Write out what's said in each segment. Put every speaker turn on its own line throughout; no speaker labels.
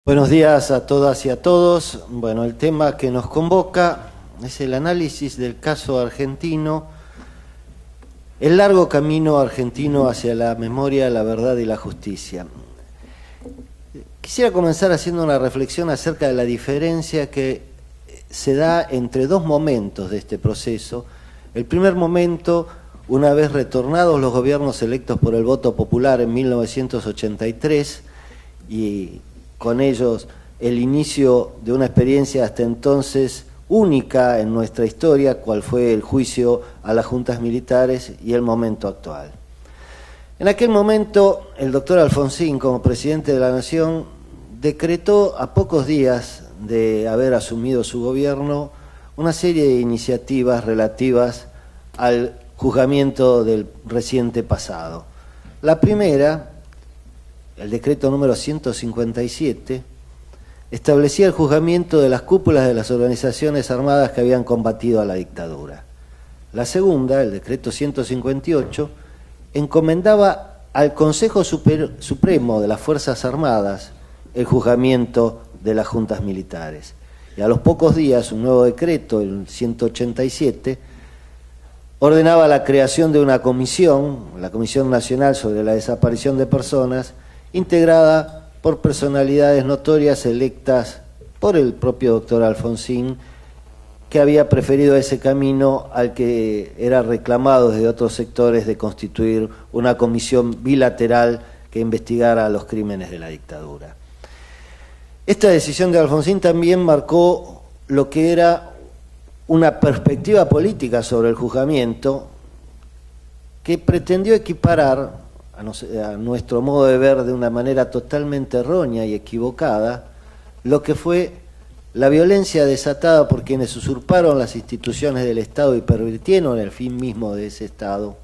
Buenos días a todas y a todos. Bueno, el tema que nos convoca es el análisis del caso argentino, el largo camino argentino hacia la memoria, la verdad y la justicia. Quisiera comenzar haciendo una reflexión acerca de la diferencia que se da entre dos momentos de este proceso. El primer momento, una vez retornados los gobiernos electos por el voto popular en 1983 y con ellos el inicio de una experiencia hasta entonces única en nuestra historia, cual fue el juicio a las juntas militares y el momento actual. En aquel momento, el doctor Alfonsín, como presidente de la Nación, decretó a pocos días de haber asumido su gobierno una serie de iniciativas relativas al juzgamiento del reciente pasado. La primera, el decreto número 157, establecía el juzgamiento de las cúpulas de las organizaciones armadas que habían combatido a la dictadura. La segunda, el decreto 158, encomendaba al Consejo Supremo de las Fuerzas Armadas el juzgamiento de las juntas militares. Y a los pocos días, un nuevo decreto, el 187, ordenaba la creación de una comisión, la Comisión Nacional sobre la Desaparición de Personas, integrada por personalidades notorias electas por el propio doctor Alfonsín, que había preferido ese camino al que era reclamado desde otros sectores de constituir una comisión bilateral que investigara los crímenes de la dictadura. Esta decisión de Alfonsín también marcó lo que era una perspectiva política sobre el juzgamiento que pretendió equiparar, a nuestro modo de ver de una manera totalmente errónea y equivocada, lo que fue la violencia desatada por quienes usurparon las instituciones del Estado y pervirtieron el fin mismo de ese Estado,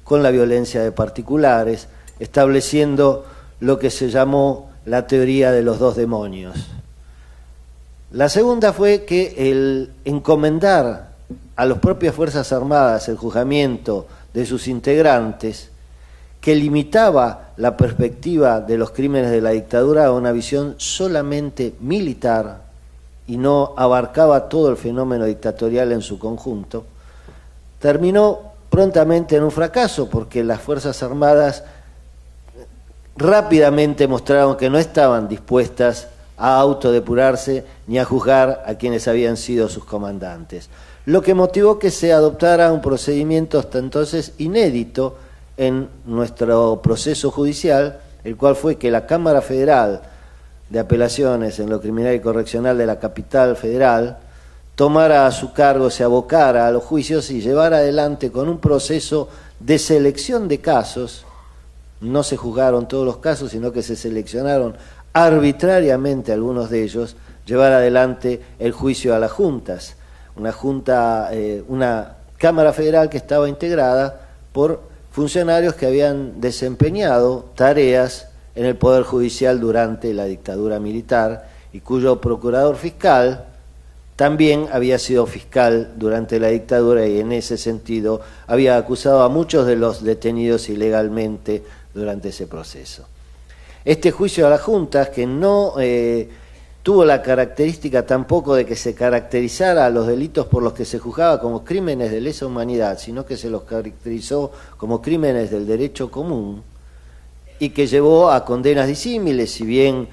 con la violencia de particulares, estableciendo lo que se llamó la teoría de los dos demonios. La segunda fue que el encomendar a las propias Fuerzas Armadas el juzgamiento de sus integrantes, que limitaba la perspectiva de los crímenes de la dictadura a una visión solamente militar y no abarcaba todo el fenómeno dictatorial en su conjunto, terminó prontamente en un fracaso, porque las Fuerzas Armadas rápidamente mostraron que no estaban dispuestas a autodepurarse ni a juzgar a quienes habían sido sus comandantes, lo que motivó que se adoptara un procedimiento hasta entonces inédito en nuestro proceso judicial, el cual fue que la Cámara Federal de Apelaciones en lo Criminal y Correccional de la Capital Federal tomara a su cargo, se abocara a los juicios y llevara adelante con un proceso de selección de casos. No se juzgaron todos los casos, sino que se seleccionaron arbitrariamente algunos de ellos, llevar adelante el juicio a las juntas. Una Cámara Federal que estaba integrada por funcionarios que habían desempeñado tareas en el Poder Judicial durante la dictadura militar y cuyo procurador fiscal también había sido fiscal durante la dictadura y en ese sentido había acusado a muchos de los detenidos ilegalmente durante ese proceso. Este juicio a las juntas, que no tuvo la característica tampoco de que se caracterizara a los delitos por los que se juzgaba como crímenes de lesa humanidad, sino que se los caracterizó como crímenes del derecho común y que llevó a condenas disímiles, si bien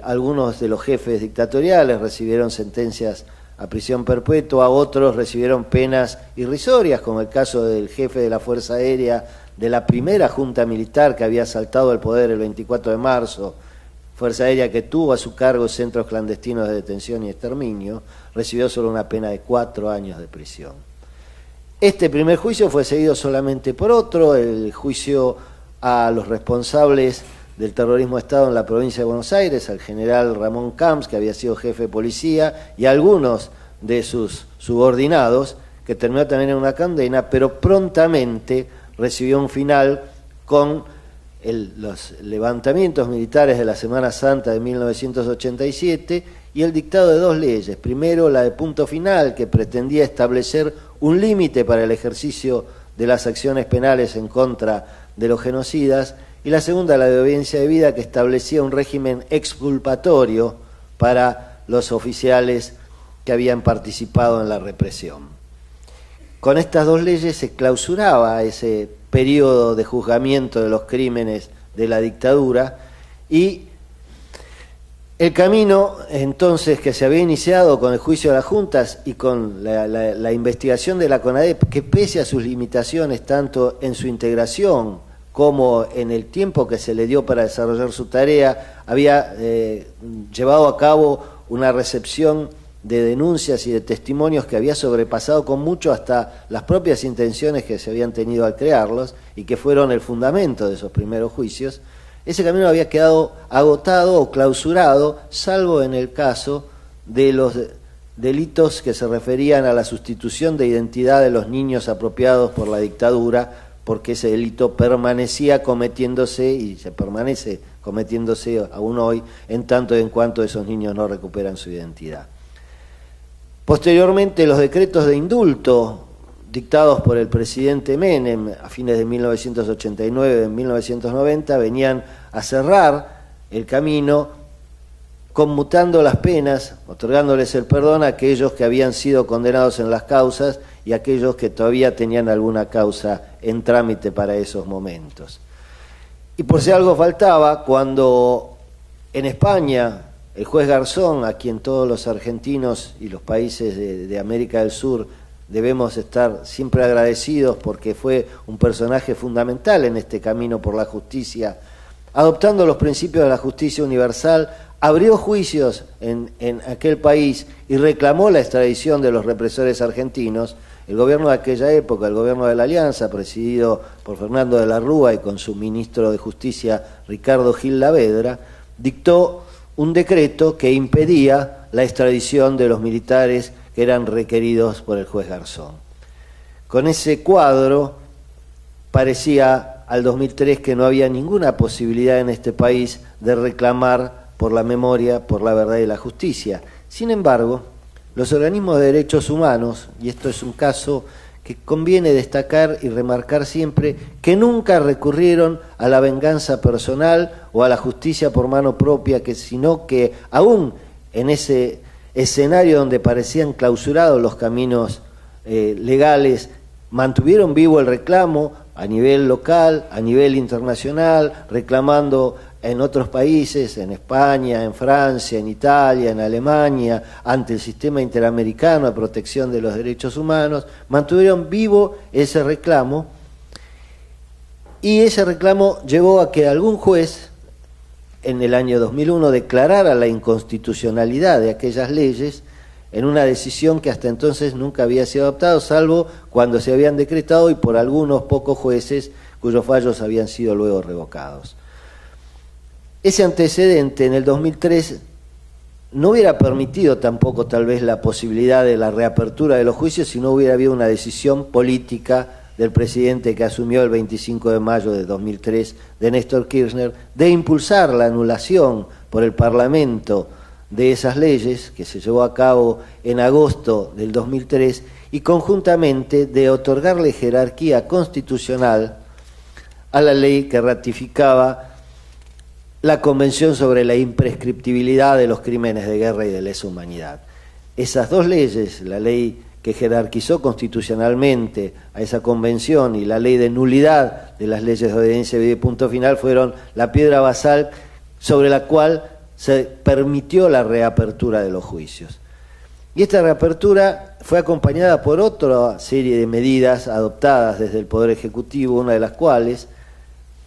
algunos de los jefes dictatoriales recibieron sentencias a prisión perpetua, otros recibieron penas irrisorias, como el caso del jefe de la Fuerza Aérea de la primera junta militar que había asaltado el poder el 24 de marzo, Fuerza Aérea que tuvo a su cargo centros clandestinos de detención y exterminio, recibió solo una pena de 4 años de prisión. Este primer juicio fue seguido solamente por otro, el juicio a los responsables del terrorismo de Estado en la provincia de Buenos Aires, al general Ramón Camps, que había sido jefe de policía, y algunos de sus subordinados, que terminó también en una condena, pero prontamente recibió un final con los levantamientos militares de la Semana Santa de 1987 y el dictado de dos leyes. Primero, la de punto final, que pretendía establecer un límite para el ejercicio de las acciones penales en contra de los genocidas, y la segunda, la de obediencia debida, que establecía un régimen exculpatorio para los oficiales que habían participado en la represión. Con estas dos leyes se clausuraba ese periodo de juzgamiento de los crímenes de la dictadura y el camino entonces que se había iniciado con el juicio de las juntas y con la investigación de la CONADEP, que pese a sus limitaciones tanto en su integración como en el tiempo que se le dio para desarrollar su tarea, había llevado a cabo una recepción de denuncias y de testimonios que había sobrepasado con mucho hasta las propias intenciones que se habían tenido al crearlos y que fueron el fundamento de esos primeros juicios. Ese camino había quedado agotado o clausurado, salvo en el caso de los delitos que se referían a la sustitución de identidad de los niños apropiados por la dictadura, porque ese delito permanecía cometiéndose y se permanece cometiéndose aún hoy, en tanto y en cuanto esos niños no recuperan su identidad. Posteriormente, los decretos de indulto dictados por el presidente Menem a fines de 1989 y 1990 venían a cerrar el camino, conmutando las penas, otorgándoles el perdón a aquellos que habían sido condenados en las causas y a aquellos que todavía tenían alguna causa en trámite para esos momentos. Y por si algo faltaba, cuando en España el juez Garzón, a quien todos los argentinos y los países de América del Sur debemos estar siempre agradecidos porque fue un personaje fundamental en este camino por la justicia, adoptando los principios de la justicia universal, abrió juicios en aquel país y reclamó la extradición de los represores argentinos. El gobierno de aquella época, el gobierno de la Alianza, presidido por Fernando de la Rúa y con su ministro de Justicia, Ricardo Gil Lavedra, dictó un decreto que impedía la extradición de los militares que eran requeridos por el juez Garzón. Con ese cuadro parecía al 2003 que no había ninguna posibilidad en este país de reclamar por la memoria, por la verdad y la justicia. Sin embargo, los organismos de derechos humanos, y esto es un caso que conviene destacar y remarcar siempre, que nunca recurrieron a la venganza personal o a la justicia por mano propia, sino que aún en ese escenario donde parecían clausurados los caminos legales, mantuvieron vivo el reclamo a nivel local, a nivel internacional, reclamando en otros países, en España, en Francia, en Italia, en Alemania, ante el sistema interamericano de protección de los derechos humanos, mantuvieron vivo ese reclamo, y ese reclamo llevó a que algún juez en el año 2001 declarara la inconstitucionalidad de aquellas leyes en una decisión que hasta entonces nunca había sido adoptada, salvo cuando se habían decretado y por algunos pocos jueces cuyos fallos habían sido luego revocados. Ese antecedente en el 2003 no hubiera permitido tampoco tal vez la posibilidad de la reapertura de los juicios si no hubiera habido una decisión política del presidente que asumió el 25 de mayo de 2003, de Néstor Kirchner, de impulsar la anulación por el Parlamento de esas leyes, que se llevó a cabo en agosto del 2003, y conjuntamente de otorgarle jerarquía constitucional a la ley que ratificaba la Convención sobre la imprescriptibilidad de los crímenes de guerra y de lesa humanidad. Esas dos leyes, la ley que jerarquizó constitucionalmente a esa convención y la ley de nulidad de las leyes de obediencia y punto final, fueron la piedra basal sobre la cual se permitió la reapertura de los juicios. Y esta reapertura fue acompañada por otra serie de medidas adoptadas desde el Poder Ejecutivo, una de las cuales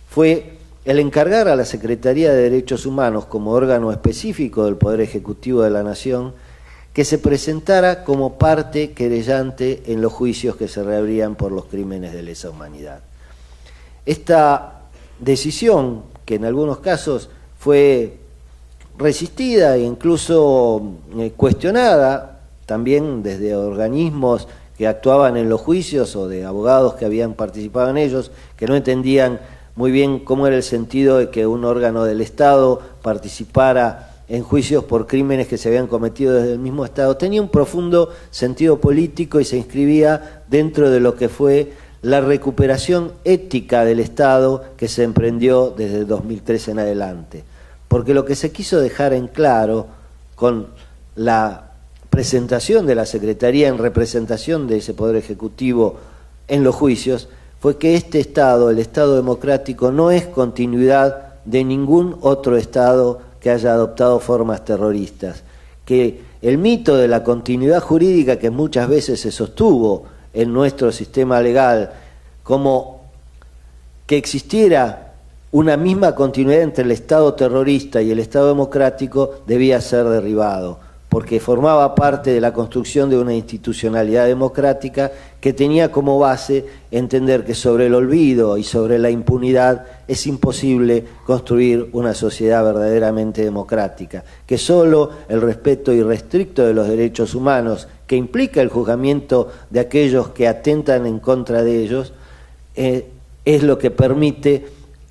fue el encargar a la Secretaría de Derechos Humanos, como órgano específico del Poder Ejecutivo de la Nación, que se presentara como parte querellante en los juicios que se reabrían por los crímenes de lesa humanidad. Esta decisión, que en algunos casos fue resistida e incluso cuestionada, también desde organismos que actuaban en los juicios o de abogados que habían participado en ellos, que no entendían muy bien cómo era el sentido de que un órgano del Estado participara en juicios por crímenes que se habían cometido desde el mismo Estado, tenía un profundo sentido político y se inscribía dentro de lo que fue la recuperación ética del Estado que se emprendió desde 2013 en adelante. Porque lo que se quiso dejar en claro con la presentación de la Secretaría en representación de ese Poder Ejecutivo en los juicios fue que este Estado, el Estado democrático, no es continuidad de ningún otro Estado que haya adoptado formas terroristas, que el mito de la continuidad jurídica que muchas veces se sostuvo en nuestro sistema legal, como que existiera una misma continuidad entre el Estado terrorista y el Estado democrático, debía ser derribado, porque formaba parte de la construcción de una institucionalidad democrática que tenía como base entender que sobre el olvido y sobre la impunidad es imposible construir una sociedad verdaderamente democrática, que solo el respeto irrestricto de los derechos humanos, que implica el juzgamiento de aquellos que atentan en contra de ellos, es lo que permite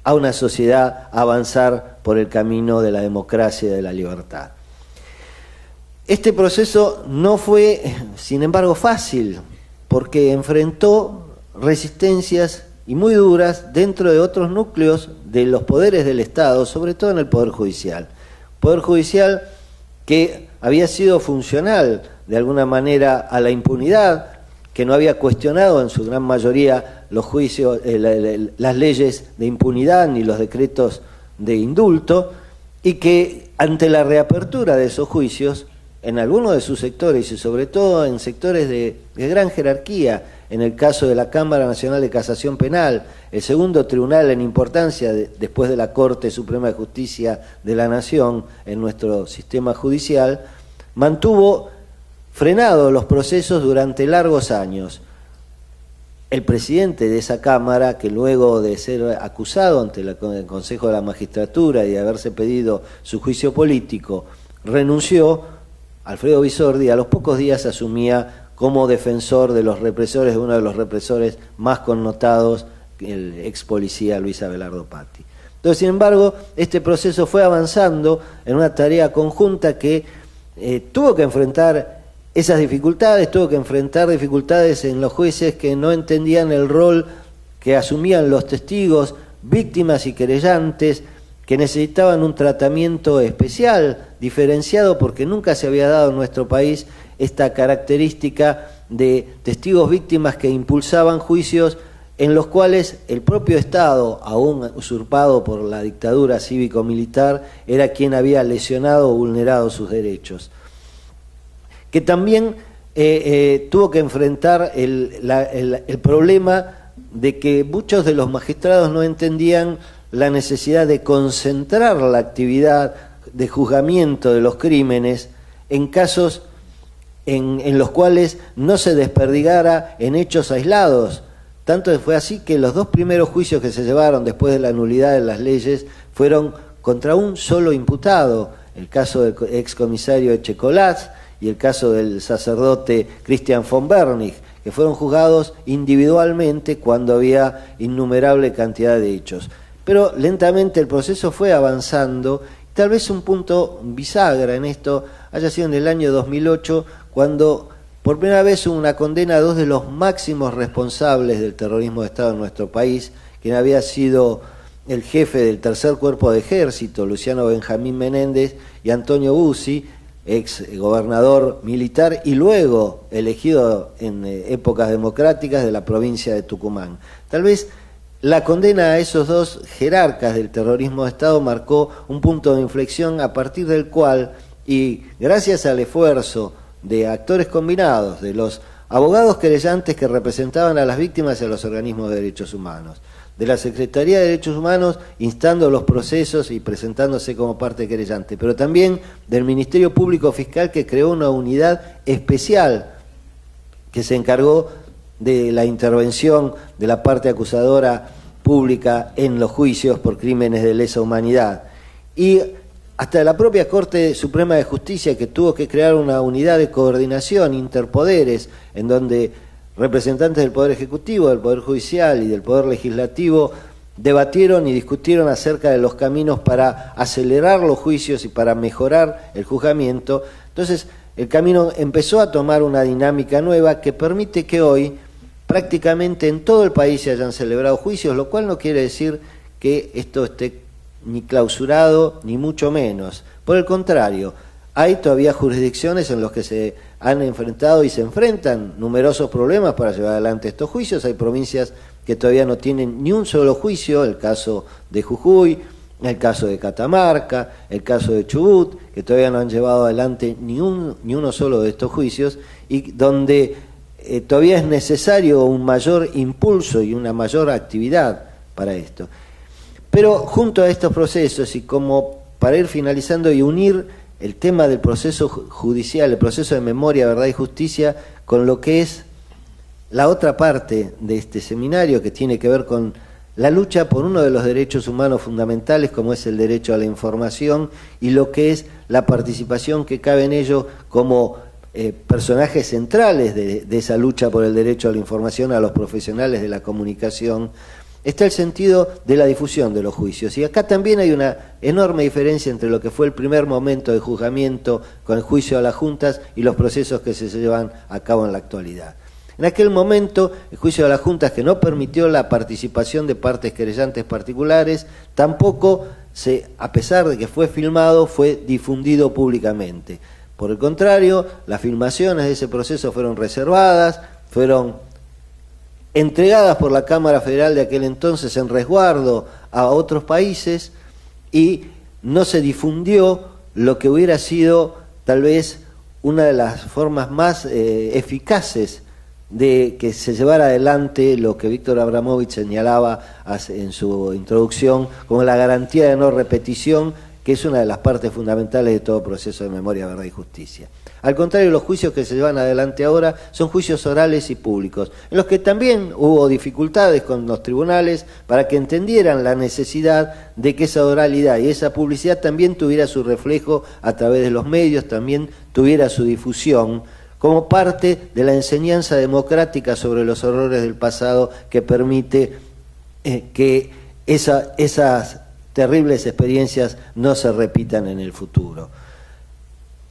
a una sociedad avanzar por el camino de la democracia y de la libertad. Este proceso no fue, sin embargo, fácil, porque enfrentó resistencias y muy duras dentro de otros núcleos de los poderes del Estado, sobre todo en el Poder Judicial. Poder Judicial que había sido funcional de alguna manera a la impunidad, que no había cuestionado en su gran mayoría los juicios, las leyes de impunidad ni los decretos de indulto, y que ante la reapertura de esos juicios, en algunos de sus sectores y sobre todo en sectores de gran jerarquía, en el caso de la Cámara Nacional de Casación Penal, el segundo tribunal en importancia después de la Corte Suprema de Justicia de la Nación en nuestro sistema judicial, mantuvo frenados los procesos durante largos años. El presidente de esa Cámara, que luego de ser acusado ante el Consejo de la Magistratura y de haberse pedido su juicio político, renunció. Alfredo Bisordi a los pocos días asumía como defensor de los represores, de uno de los represores más connotados, el ex policía Luis Abelardo Patti. Entonces, sin embargo, este proceso fue avanzando en una tarea conjunta que tuvo que enfrentar esas dificultades, tuvo que enfrentar dificultades en los jueces que no entendían el rol que asumían los testigos, víctimas y querellantes, que necesitaban un tratamiento especial, diferenciado, porque nunca se había dado en nuestro país esta característica de testigos víctimas que impulsaban juicios en los cuales el propio Estado, aún usurpado por la dictadura cívico-militar, era quien había lesionado o vulnerado sus derechos. Que también tuvo que enfrentar el problema de que muchos de los magistrados no entendían la necesidad de concentrar la actividad de juzgamiento de los crímenes en casos en los cuales no se desperdigara en hechos aislados. Tanto fue así que los dos primeros juicios que se llevaron después de la nulidad de las leyes fueron contra un solo imputado, el caso del excomisario Echecolás y el caso del sacerdote Christian von Bernich, que fueron juzgados individualmente cuando había innumerable cantidad de hechos. Pero lentamente el proceso fue avanzando. Tal vez un punto bisagra en esto haya sido en el año 2008, cuando por primera vez hubo una condena a dos de los máximos responsables del terrorismo de Estado en nuestro país, quien había sido el jefe del tercer cuerpo de ejército, Luciano Benjamín Menéndez, y Antonio Bussi, ex gobernador militar y luego elegido en épocas democráticas de la provincia de Tucumán. Tal vez la condena a esos dos jerarcas del terrorismo de Estado marcó un punto de inflexión a partir del cual, y gracias al esfuerzo de actores combinados, de los abogados querellantes que representaban a las víctimas y a los organismos de derechos humanos, de la Secretaría de Derechos Humanos instando los procesos y presentándose como parte querellante, pero también del Ministerio Público Fiscal, que creó una unidad especial que se encargó de la intervención de la parte acusadora pública en los juicios por crímenes de lesa humanidad. Y hasta la propia Corte Suprema de Justicia, que tuvo que crear una unidad de coordinación interpoderes, en donde representantes del Poder Ejecutivo, del Poder Judicial y del Poder Legislativo debatieron y discutieron acerca de los caminos para acelerar los juicios y para mejorar el juzgamiento. Entonces, el camino empezó a tomar una dinámica nueva que permite que hoy prácticamente en todo el país se hayan celebrado juicios, lo cual no quiere decir que esto esté ni clausurado, ni mucho menos. Por el contrario, hay todavía jurisdicciones en las que se han enfrentado y se enfrentan numerosos problemas para llevar adelante estos juicios. Hay provincias que todavía no tienen ni un solo juicio, el caso de Jujuy, el caso de Catamarca, el caso de Chubut, que todavía no han llevado adelante ni uno solo de estos juicios, y donde todavía es necesario un mayor impulso y una mayor actividad para esto. Pero junto a estos procesos, y como para ir finalizando y unir el tema del proceso judicial, el proceso de memoria, verdad y justicia, con lo que es la otra parte de este seminario, que tiene que ver con la lucha por uno de los derechos humanos fundamentales, como es el derecho a la información, y lo que es la participación que cabe en ello como personajes centrales de esa lucha por el derecho a la información a los profesionales de la comunicación, está el sentido de la difusión de los juicios. Y acá también hay una enorme diferencia entre lo que fue el primer momento de juzgamiento con el juicio a las juntas y los procesos que se llevan a cabo en la actualidad. En aquel momento, el juicio a las juntas, que no permitió la participación de partes querellantes particulares, tampoco, a pesar de que fue filmado, fue difundido públicamente. Por el contrario, las filmaciones de ese proceso fueron reservadas, fueron entregadas por la Cámara Federal de aquel entonces en resguardo a otros países, y no se difundió lo que hubiera sido tal vez una de las formas más eficaces de que se llevara adelante lo que Víctor Abramovich señalaba en su introducción como la garantía de no repetición, que es una de las partes fundamentales de todo proceso de memoria, verdad y justicia. Al contrario, los juicios que se llevan adelante ahora son juicios orales y públicos, en los que también hubo dificultades con los tribunales para que entendieran la necesidad de que esa oralidad y esa publicidad también tuviera su reflejo a través de los medios, también tuviera su difusión, como parte de la enseñanza democrática sobre los horrores del pasado que permite que esas terribles experiencias no se repitan en el futuro.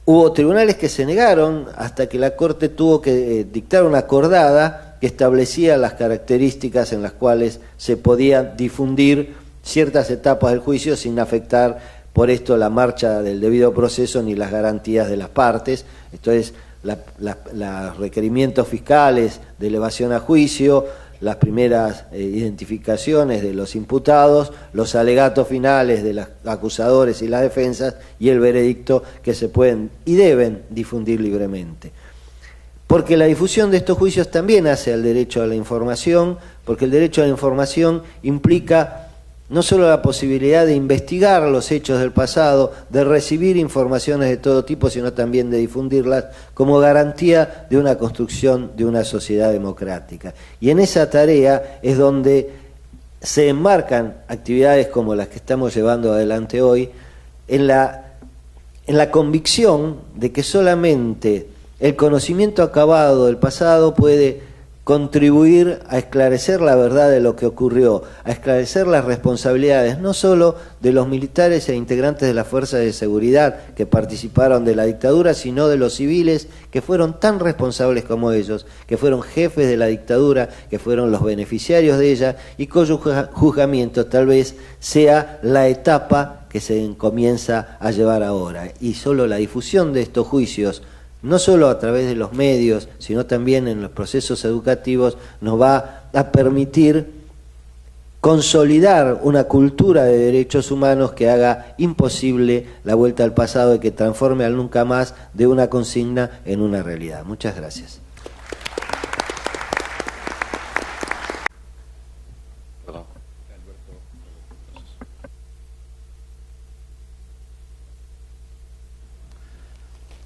Hubo tribunales que se negaron hasta que la Corte tuvo que dictar una acordada que establecía las características en las cuales se podían difundir ciertas etapas del juicio sin afectar por esto la marcha del debido proceso ni las garantías de las partes. Esto es, los requerimientos fiscales de elevación a juicio, las primeras identificaciones de los imputados, los alegatos finales de los acusadores y las defensas, y el veredicto que se pueden y deben difundir libremente. Porque la difusión de estos juicios también hace al derecho a la información, porque el derecho a la información implica no solo la posibilidad de investigar los hechos del pasado, de recibir informaciones de todo tipo, sino también de difundirlas como garantía de una construcción de una sociedad democrática. Y en esa tarea es donde se enmarcan actividades como las que estamos llevando adelante hoy, en la convicción de que solamente el conocimiento acabado del pasado puede contribuir a esclarecer la verdad de lo que ocurrió, a esclarecer las responsabilidades no solo de los militares e integrantes de las fuerzas de seguridad que participaron de la dictadura, sino de los civiles que fueron tan responsables como ellos, que fueron jefes de la dictadura, que fueron los beneficiarios de ella, y cuyo juzgamiento tal vez sea la etapa que se comienza a llevar ahora. Y solo la difusión de estos juicios, no solo a través de los medios, sino también en los procesos educativos, nos va a permitir consolidar una cultura de derechos humanos que haga imposible la vuelta al pasado y que transforme al nunca más de una consigna en una realidad. Muchas gracias.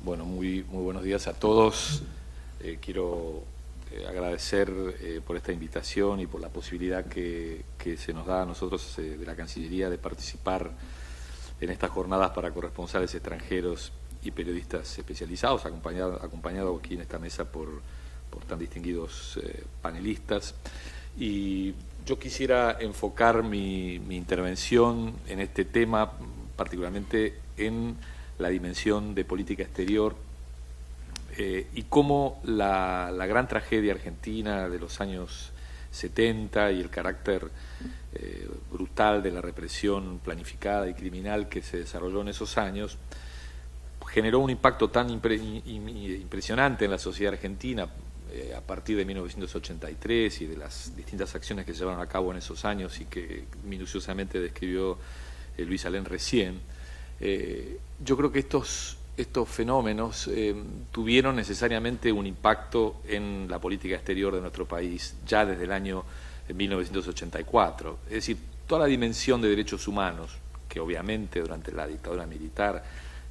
Bueno, muy buenos días a todos. Quiero agradecer por esta invitación y por la posibilidad que se nos da a nosotros de la Cancillería de participar en estas jornadas para corresponsales extranjeros y periodistas especializados, acompañado aquí en esta mesa por tan distinguidos panelistas. Y yo quisiera enfocar mi intervención en este tema, particularmente en la dimensión de política exterior y cómo la gran tragedia argentina de los años 70 y el carácter brutal de la represión planificada y criminal que se desarrolló en esos años generó un impacto tan impresionante en la sociedad argentina a partir de 1983 y de las distintas acciones que se llevaron a cabo en esos años y que minuciosamente describió Luis Alén recién. Yo creo que estos fenómenos tuvieron necesariamente un impacto en la política exterior de nuestro país ya desde el año 1984. Es decir, toda la dimensión de derechos humanos, que obviamente durante la dictadura militar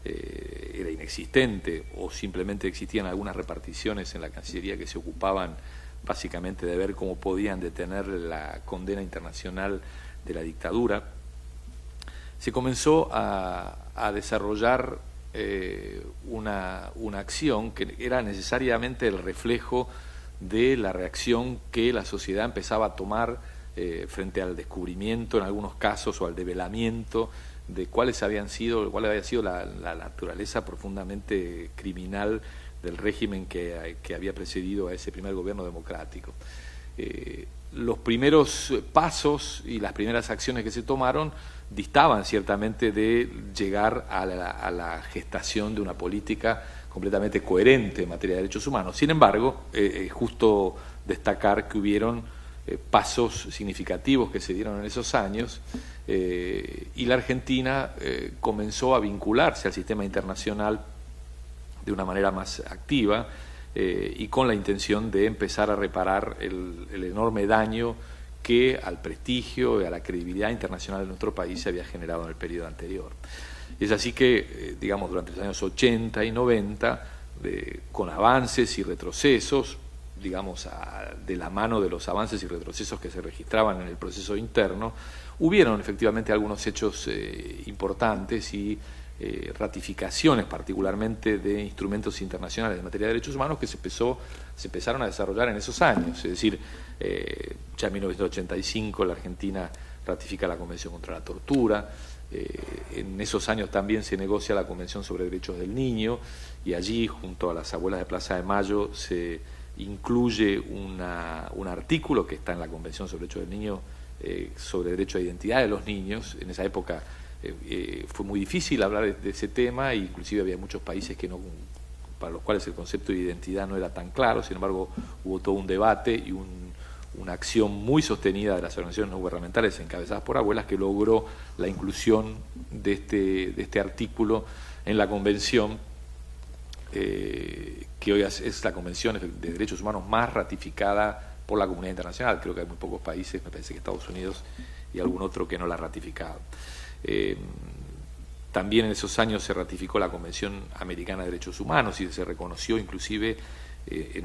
era inexistente o simplemente existían algunas reparticiones en la Cancillería que se ocupaban básicamente de ver cómo podían detener la condena internacional de la dictadura, se comenzó a desarrollar una acción que era necesariamente el reflejo de la reacción que la sociedad empezaba a tomar frente al descubrimiento, en algunos casos, o al develamiento de cuál había sido la naturaleza profundamente criminal del régimen que había precedido a ese primer gobierno democrático. Los primeros pasos y las primeras acciones que se tomaron distaban ciertamente de llegar a la gestación de una política completamente coherente en materia de derechos humanos. Sin embargo, es justo destacar que hubieron pasos significativos que se dieron en esos años y la Argentina comenzó a vincularse al sistema internacional de una manera más activa y con la intención de empezar a reparar el enorme daño que al prestigio y a la credibilidad internacional de nuestro país se había generado en el periodo anterior. Es así que, digamos, durante los años 80 y 90, con avances y retrocesos, digamos, de la mano de los avances y retrocesos que se registraban en el proceso interno, hubieron efectivamente algunos hechos importantes y ratificaciones particularmente de instrumentos internacionales en materia de derechos humanos que se empezaron a desarrollar en esos años. Es decir, ya en 1985 la Argentina ratifica la Convención contra la Tortura, en esos años también se negocia la Convención sobre Derechos del Niño y allí, junto a las abuelas de Plaza de Mayo, se incluye un artículo que está en la Convención sobre Derechos del Niño sobre derecho a identidad de los niños. En esa época fue muy difícil hablar de ese tema, e inclusive había muchos países para los cuales el concepto de identidad no era tan claro. Sin embargo, hubo todo un debate y una acción muy sostenida de las organizaciones no gubernamentales encabezadas por abuelas que logró la inclusión de este artículo en la Convención, que hoy es la Convención de Derechos Humanos más ratificada por la comunidad internacional. Creo que hay muy pocos países, me parece que Estados Unidos y algún otro, que no la ha ratificado. También en esos años se ratificó la Convención Americana de Derechos Humanos y se reconoció inclusive en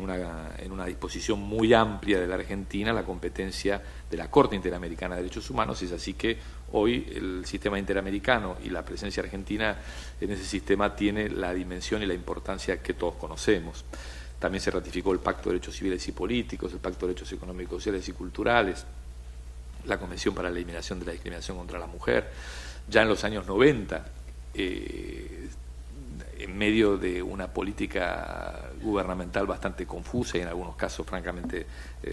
una disposición muy amplia de la Argentina la competencia de la Corte Interamericana de Derechos Humanos. Es así que hoy el sistema interamericano y la presencia argentina en ese sistema tiene la dimensión y la importancia que todos conocemos. También se ratificó el Pacto de Derechos Civiles y Políticos, el Pacto de Derechos Económicos, Sociales y Culturales, la Convención para la Eliminación de la Discriminación contra la Mujer. Ya en los años 90, en medio de una política gubernamental bastante confusa y en algunos casos francamente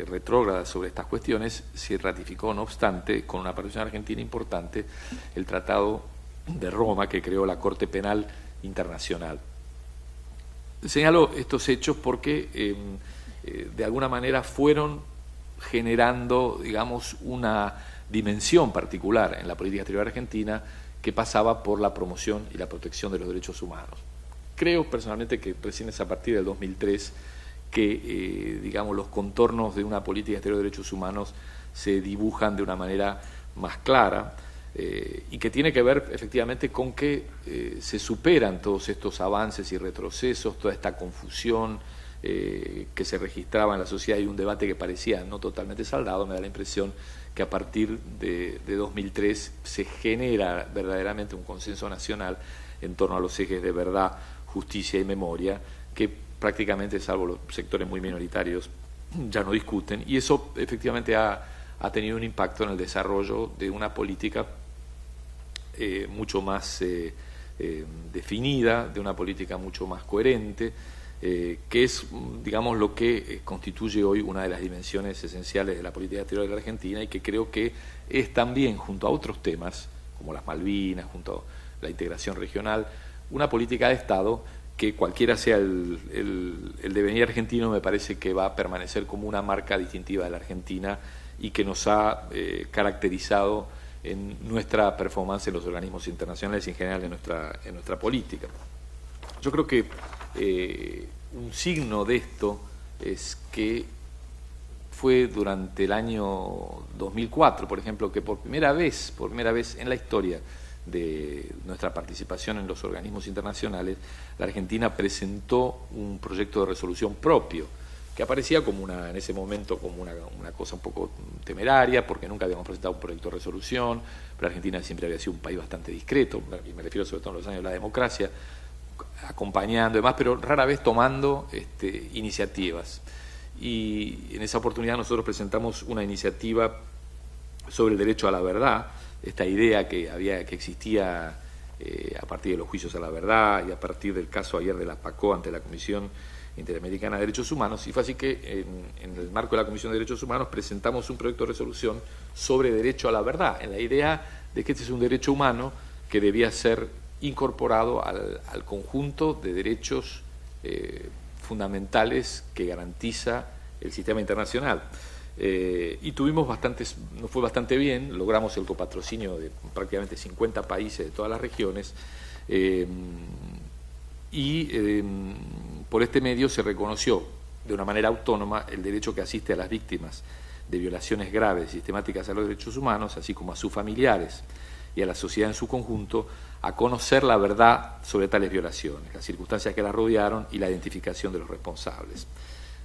retrógrada sobre estas cuestiones, se ratificó, no obstante, con una participación argentina importante, el Tratado de Roma, que creó la Corte Penal Internacional. Señalo estos hechos porque de alguna manera fueron generando, digamos, una dimensión particular en la política exterior argentina que pasaba por la promoción y la protección de los derechos humanos. Creo personalmente que recién es a partir del 2003 que, digamos, los contornos de una política exterior de derechos humanos se dibujan de una manera más clara, y que tiene que ver efectivamente con que se superan todos estos avances y retrocesos, toda esta confusión que se registraba en la sociedad y un debate que parecía no totalmente saldado. Me da la impresión que a partir de 2003 se genera verdaderamente un consenso nacional en torno a los ejes de verdad, justicia y memoria, que prácticamente, salvo los sectores muy minoritarios, ya no discuten, y eso efectivamente ha tenido un impacto en el desarrollo de una política mucho más definida, de una política mucho más coherente, que es, digamos, lo que constituye hoy una de las dimensiones esenciales de la política exterior de la Argentina y que creo que es también, junto a otros temas, como las Malvinas, junto a la integración regional, una política de Estado que cualquiera sea el devenir argentino, me parece que va a permanecer como una marca distintiva de la Argentina y que nos ha caracterizado en nuestra performance en los organismos internacionales y en general en nuestra política. Yo creo que un signo de esto es que fue durante el año 2004, por ejemplo, que por primera vez en la historia de nuestra participación en los organismos internacionales, la Argentina presentó un proyecto de resolución propio, que aparecía como en ese momento como una cosa un poco temeraria, porque nunca habíamos presentado un proyecto de resolución, pero Argentina siempre había sido un país bastante discreto, y me refiero sobre todo en los años de la democracia, acompañando y demás, pero rara vez tomando iniciativas. Y en esa oportunidad nosotros presentamos una iniciativa sobre el derecho a la verdad, esta idea que existía a partir de los juicios a la verdad y a partir del caso ayer de la PACO ante la Comisión Interamericana de Derechos Humanos, y fue así que en el marco de la Comisión de Derechos Humanos presentamos un proyecto de resolución sobre derecho a la verdad, en la idea de que este es un derecho humano que debía ser incorporado al conjunto de derechos fundamentales que garantiza el sistema internacional. Y nos fue bastante bien, logramos el copatrocinio de prácticamente 50 países de todas las regiones, por este medio se reconoció de una manera autónoma el derecho que asiste a las víctimas de violaciones graves y sistemáticas a los derechos humanos, así como a sus familiares y a la sociedad en su conjunto, a conocer la verdad sobre tales violaciones, las circunstancias que las rodearon y la identificación de los responsables.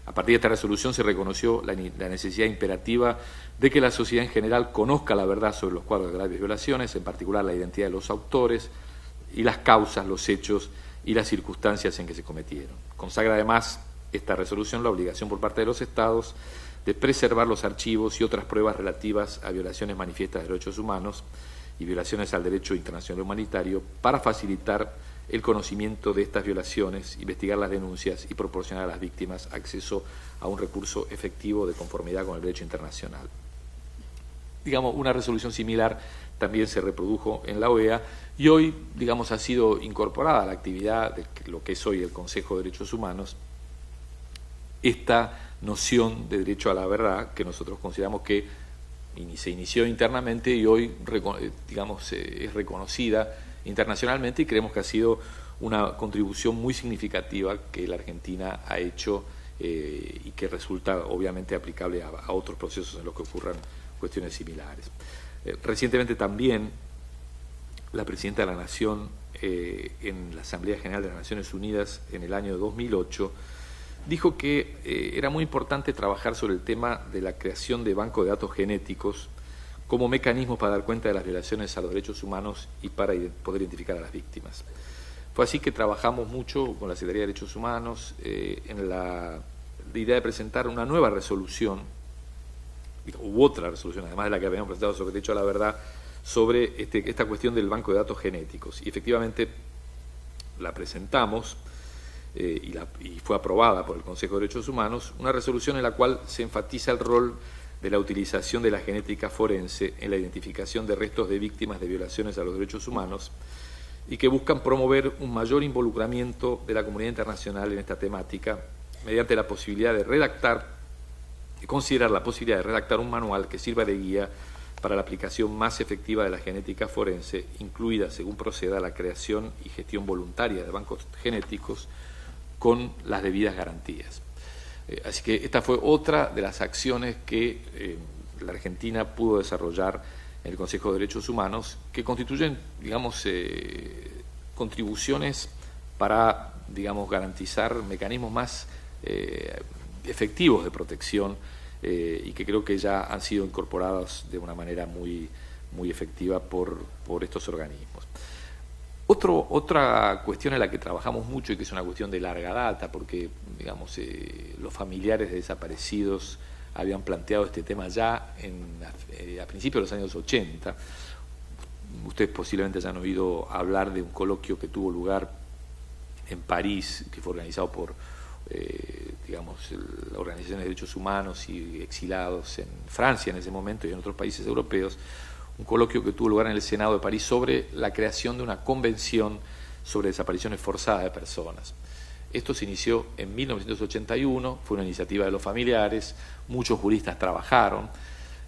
A partir de esta resolución se reconoció la necesidad imperativa de que la sociedad en general conozca la verdad sobre los cuadros de graves violaciones, en particular la identidad de los autores y las causas, los hechos y las circunstancias en que se cometieron. Consagra además esta resolución la obligación por parte de los Estados de preservar los archivos y otras pruebas relativas a violaciones manifiestas de derechos humanos y violaciones al derecho internacional humanitario para facilitar el conocimiento de estas violaciones, investigar las denuncias y proporcionar a las víctimas acceso a un recurso efectivo de conformidad con el derecho internacional. Digamos, una resolución similar también se reprodujo en la OEA y hoy, digamos, ha sido incorporada a la actividad de lo que es hoy el Consejo de Derechos Humanos esta noción de derecho a la verdad que nosotros consideramos que se inició internamente y hoy, digamos, es reconocida internacionalmente y creemos que ha sido una contribución muy significativa que la Argentina ha hecho y que resulta obviamente aplicable a otros procesos en los que ocurran cuestiones similares. Recientemente también la Presidenta de la Nación en la Asamblea General de las Naciones Unidas en el año 2008 dijo que era muy importante trabajar sobre el tema de la creación de bancos de datos genéticos como mecanismo para dar cuenta de las violaciones a los derechos humanos y para poder identificar a las víctimas. Fue así que trabajamos mucho con la Secretaría de Derechos Humanos en la idea de presentar una nueva resolución, u otra resolución, además de la que habíamos presentado sobre el derecho a la verdad, sobre esta cuestión del banco de datos genéticos. Y efectivamente la presentamos y fue aprobada por el Consejo de Derechos Humanos, una resolución en la cual se enfatiza el rol de la utilización de la genética forense en la identificación de restos de víctimas de violaciones a los derechos humanos y que buscan promover un mayor involucramiento de la comunidad internacional en esta temática mediante la posibilidad de considerar la posibilidad de redactar un manual que sirva de guía para la aplicación más efectiva de la genética forense, incluida, según proceda, la creación y gestión voluntaria de bancos genéticos con las debidas garantías. Así que esta fue otra de las acciones que la Argentina pudo desarrollar en el Consejo de Derechos Humanos, que constituyen, digamos, contribuciones para, digamos, garantizar mecanismos más efectivos de protección y que creo que ya han sido incorporados de una manera muy efectiva por estos organismos. Otra cuestión en la que trabajamos mucho y que es una cuestión de larga data, porque digamos los familiares de desaparecidos habían planteado este tema ya a principios de los años 80. Ustedes posiblemente hayan oído hablar de un coloquio que tuvo lugar en París, que fue organizado por digamos, organizaciones de derechos humanos y exilados en Francia en ese momento y en otros países europeos, un coloquio que tuvo lugar en el Senado de París sobre la creación de una convención sobre desapariciones forzadas de personas. Esto se inició en 1981, fue una iniciativa de los familiares, muchos juristas trabajaron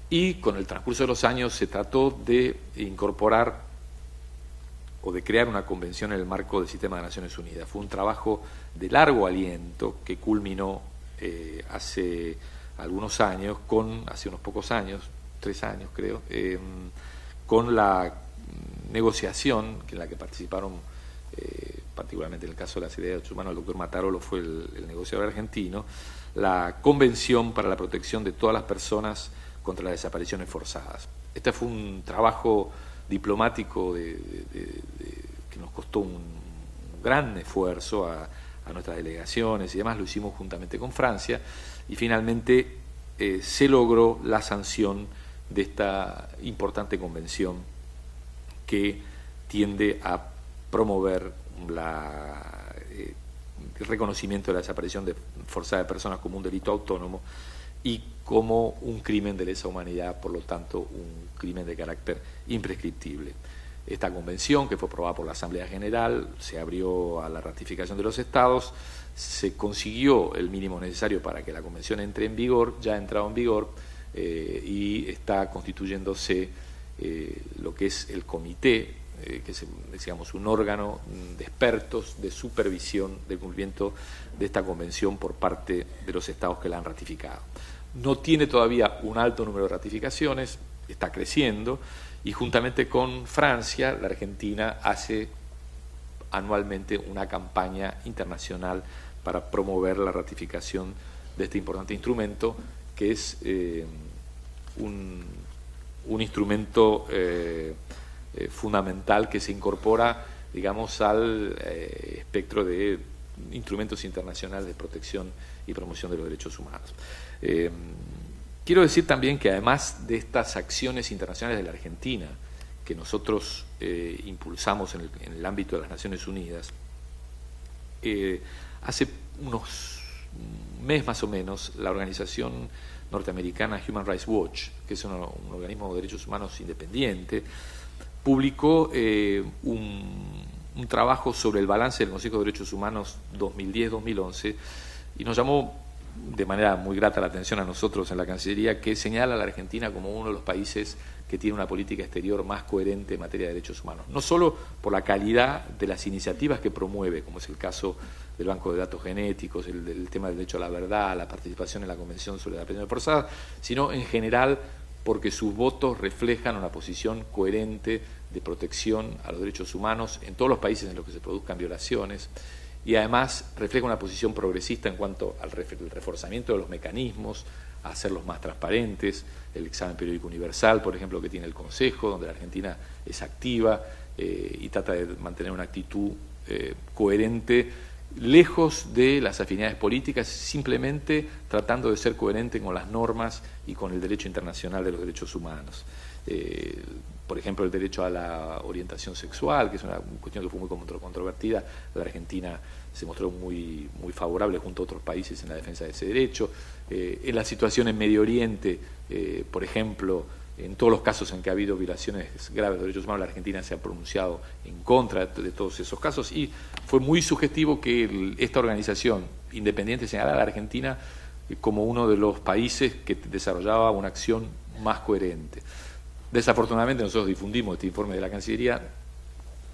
y con el transcurso de los años se trató de incorporar o de crear una convención en el marco del sistema de Naciones Unidas. Fue un trabajo de largo aliento que culminó hace algunos años, hace unos pocos años, 3 años creo, con la negociación en la que participaron, particularmente en el caso de la Secretaría de Derechos Humanos, el doctor Matarolo fue el negociador argentino, la Convención para la Protección de todas las personas contra las desapariciones forzadas. Este fue un trabajo diplomático que nos costó un gran esfuerzo a nuestras delegaciones y demás, lo hicimos juntamente con Francia y finalmente se logró la sanción de esta importante convención que tiende a promover el reconocimiento de la desaparición forzada de personas como un delito autónomo y como un crimen de lesa humanidad, por lo tanto un crimen de carácter imprescriptible. Esta convención, que fue aprobada por la Asamblea General, se abrió a la ratificación de los Estados, se consiguió el mínimo necesario para que la convención entre en vigor, ya ha entrado en vigor, y está constituyéndose lo que es el comité, que es, digamos, un órgano de expertos de supervisión del cumplimiento de esta convención por parte de los estados que la han ratificado. No tiene todavía un alto número de ratificaciones, está creciendo, y juntamente con Francia, la Argentina hace anualmente una campaña internacional para promover la ratificación de este importante instrumento, que es un instrumento fundamental que se incorpora, digamos, al espectro de instrumentos internacionales de protección y promoción de los derechos humanos. Quiero decir también que además de estas acciones internacionales de la Argentina, que nosotros impulsamos en el ámbito de las Naciones Unidas, hace un mes más o menos, la organización norteamericana Human Rights Watch, que es un organismo de derechos humanos independiente, publicó un trabajo sobre el balance del Consejo de Derechos Humanos 2010-2011 y nos llamó de manera muy grata la atención a nosotros en la Cancillería, que señala a la Argentina como uno de los países que tiene una política exterior más coherente en materia de derechos humanos, no solo por la calidad de las iniciativas que promueve, como es el caso del Banco de Datos Genéticos, el tema del derecho a la verdad, la participación en la Convención sobre la Desaparición Forzada, sino en general porque sus votos reflejan una posición coherente de protección a los derechos humanos en todos los países en los que se produzcan violaciones, y además refleja una posición progresista en cuanto al reforzamiento de los mecanismos, a hacerlos más transparentes, el examen periódico universal, por ejemplo, que tiene el Consejo, donde la Argentina es activa y trata de mantener una actitud coherente, lejos de las afinidades políticas, simplemente tratando de ser coherente con las normas y con el derecho internacional de los derechos humanos. Por ejemplo, el derecho a la orientación sexual, que es una cuestión que fue muy controvertida. La Argentina se mostró muy favorable junto a otros países en la defensa de ese derecho. En la situación en Medio Oriente, por ejemplo, en todos los casos en que ha habido violaciones graves de derechos humanos, la Argentina se ha pronunciado en contra de todos esos casos, y fue muy sugestivo que esta organización independiente señalara a la Argentina como uno de los países que desarrollaba una acción más coherente. Desafortunadamente nosotros difundimos este informe de la Cancillería,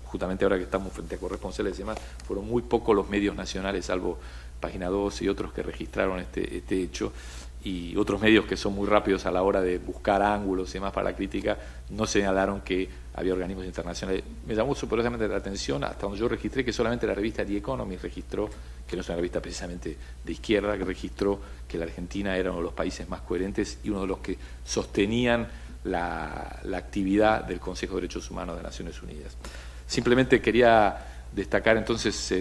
justamente ahora que estamos frente a corresponsales y demás, fueron muy pocos los medios nacionales, salvo Página 12 y otros, que registraron este hecho, y otros medios que son muy rápidos a la hora de buscar ángulos y demás para la crítica, no señalaron que había organismos internacionales. Me llamó superosamente la atención, hasta donde yo registré, que solamente la revista The Economist registró, que no es una revista precisamente de izquierda, que registró que la Argentina era uno de los países más coherentes y uno de los que sostenían la actividad del Consejo de Derechos Humanos de Naciones Unidas. Simplemente quería destacar entonces,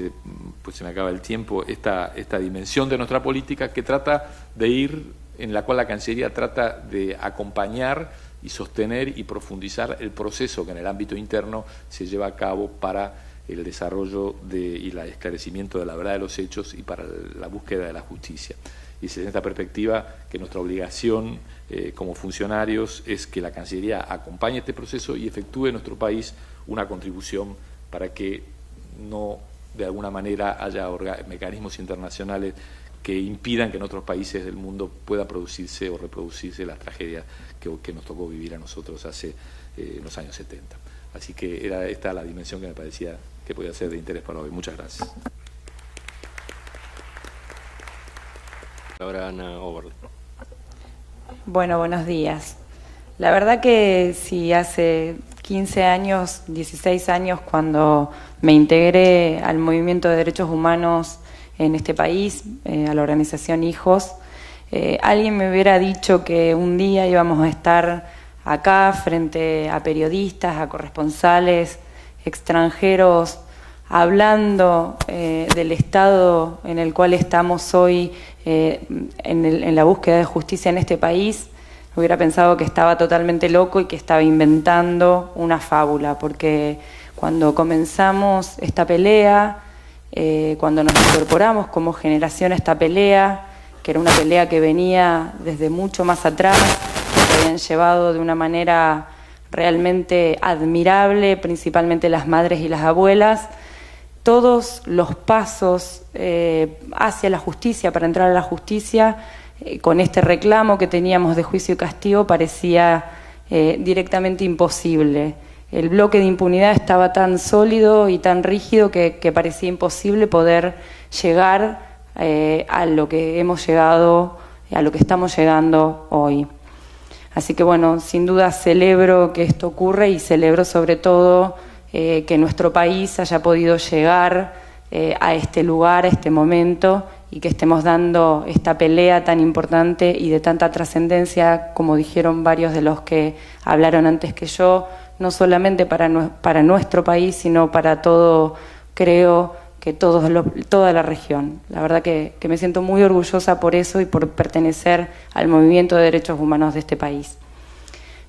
pues se me acaba el tiempo, esta dimensión de nuestra política que trata de ir, en la cual la Cancillería trata de acompañar y sostener y profundizar el proceso que en el ámbito interno se lleva a cabo para el desarrollo y el esclarecimiento de la verdad de los hechos y para la búsqueda de la justicia. Y es en esta perspectiva que nuestra obligación como funcionarios es que la Cancillería acompañe este proceso y efectúe en nuestro país una contribución para que no, de alguna manera, haya mecanismos internacionales que impidan que en otros países del mundo pueda producirse o reproducirse las tragedias que nos tocó vivir a nosotros hace los años 70. Así que era esta la dimensión que me parecía que podía ser de interés para hoy. Muchas gracias.
Ahora Ana Oberle.
Bueno, buenos días. La verdad que si hace 15 años, 16 años, cuando me integré al movimiento de derechos humanos en este país, a la organización Hijos, alguien me hubiera dicho que un día íbamos a estar acá frente a periodistas, a corresponsales extranjeros, hablando del estado en el cual estamos hoy en la búsqueda de justicia en este país, hubiera pensado que estaba totalmente loco y que estaba inventando una fábula, porque cuando comenzamos esta pelea, cuando nos incorporamos como generación a esta pelea, que era una pelea que venía desde mucho más atrás, que habían llevado de una manera realmente admirable, principalmente las madres y las abuelas, todos los pasos hacia la justicia, para entrar a la justicia, con este reclamo que teníamos de juicio y castigo, parecía directamente imposible. El bloque de impunidad estaba tan sólido y tan rígido que parecía imposible poder llegar a lo que hemos llegado, a lo que estamos llegando hoy. Así que bueno, sin duda celebro que esto ocurra y celebro sobre todo que nuestro país haya podido llegar a este lugar, a este momento, y que estemos dando esta pelea tan importante y de tanta trascendencia, como dijeron varios de los que hablaron antes que yo, no solamente para nuestro país, sino para todo, creo que toda la región. La verdad que me siento muy orgullosa por eso y por pertenecer al movimiento de derechos humanos de este país.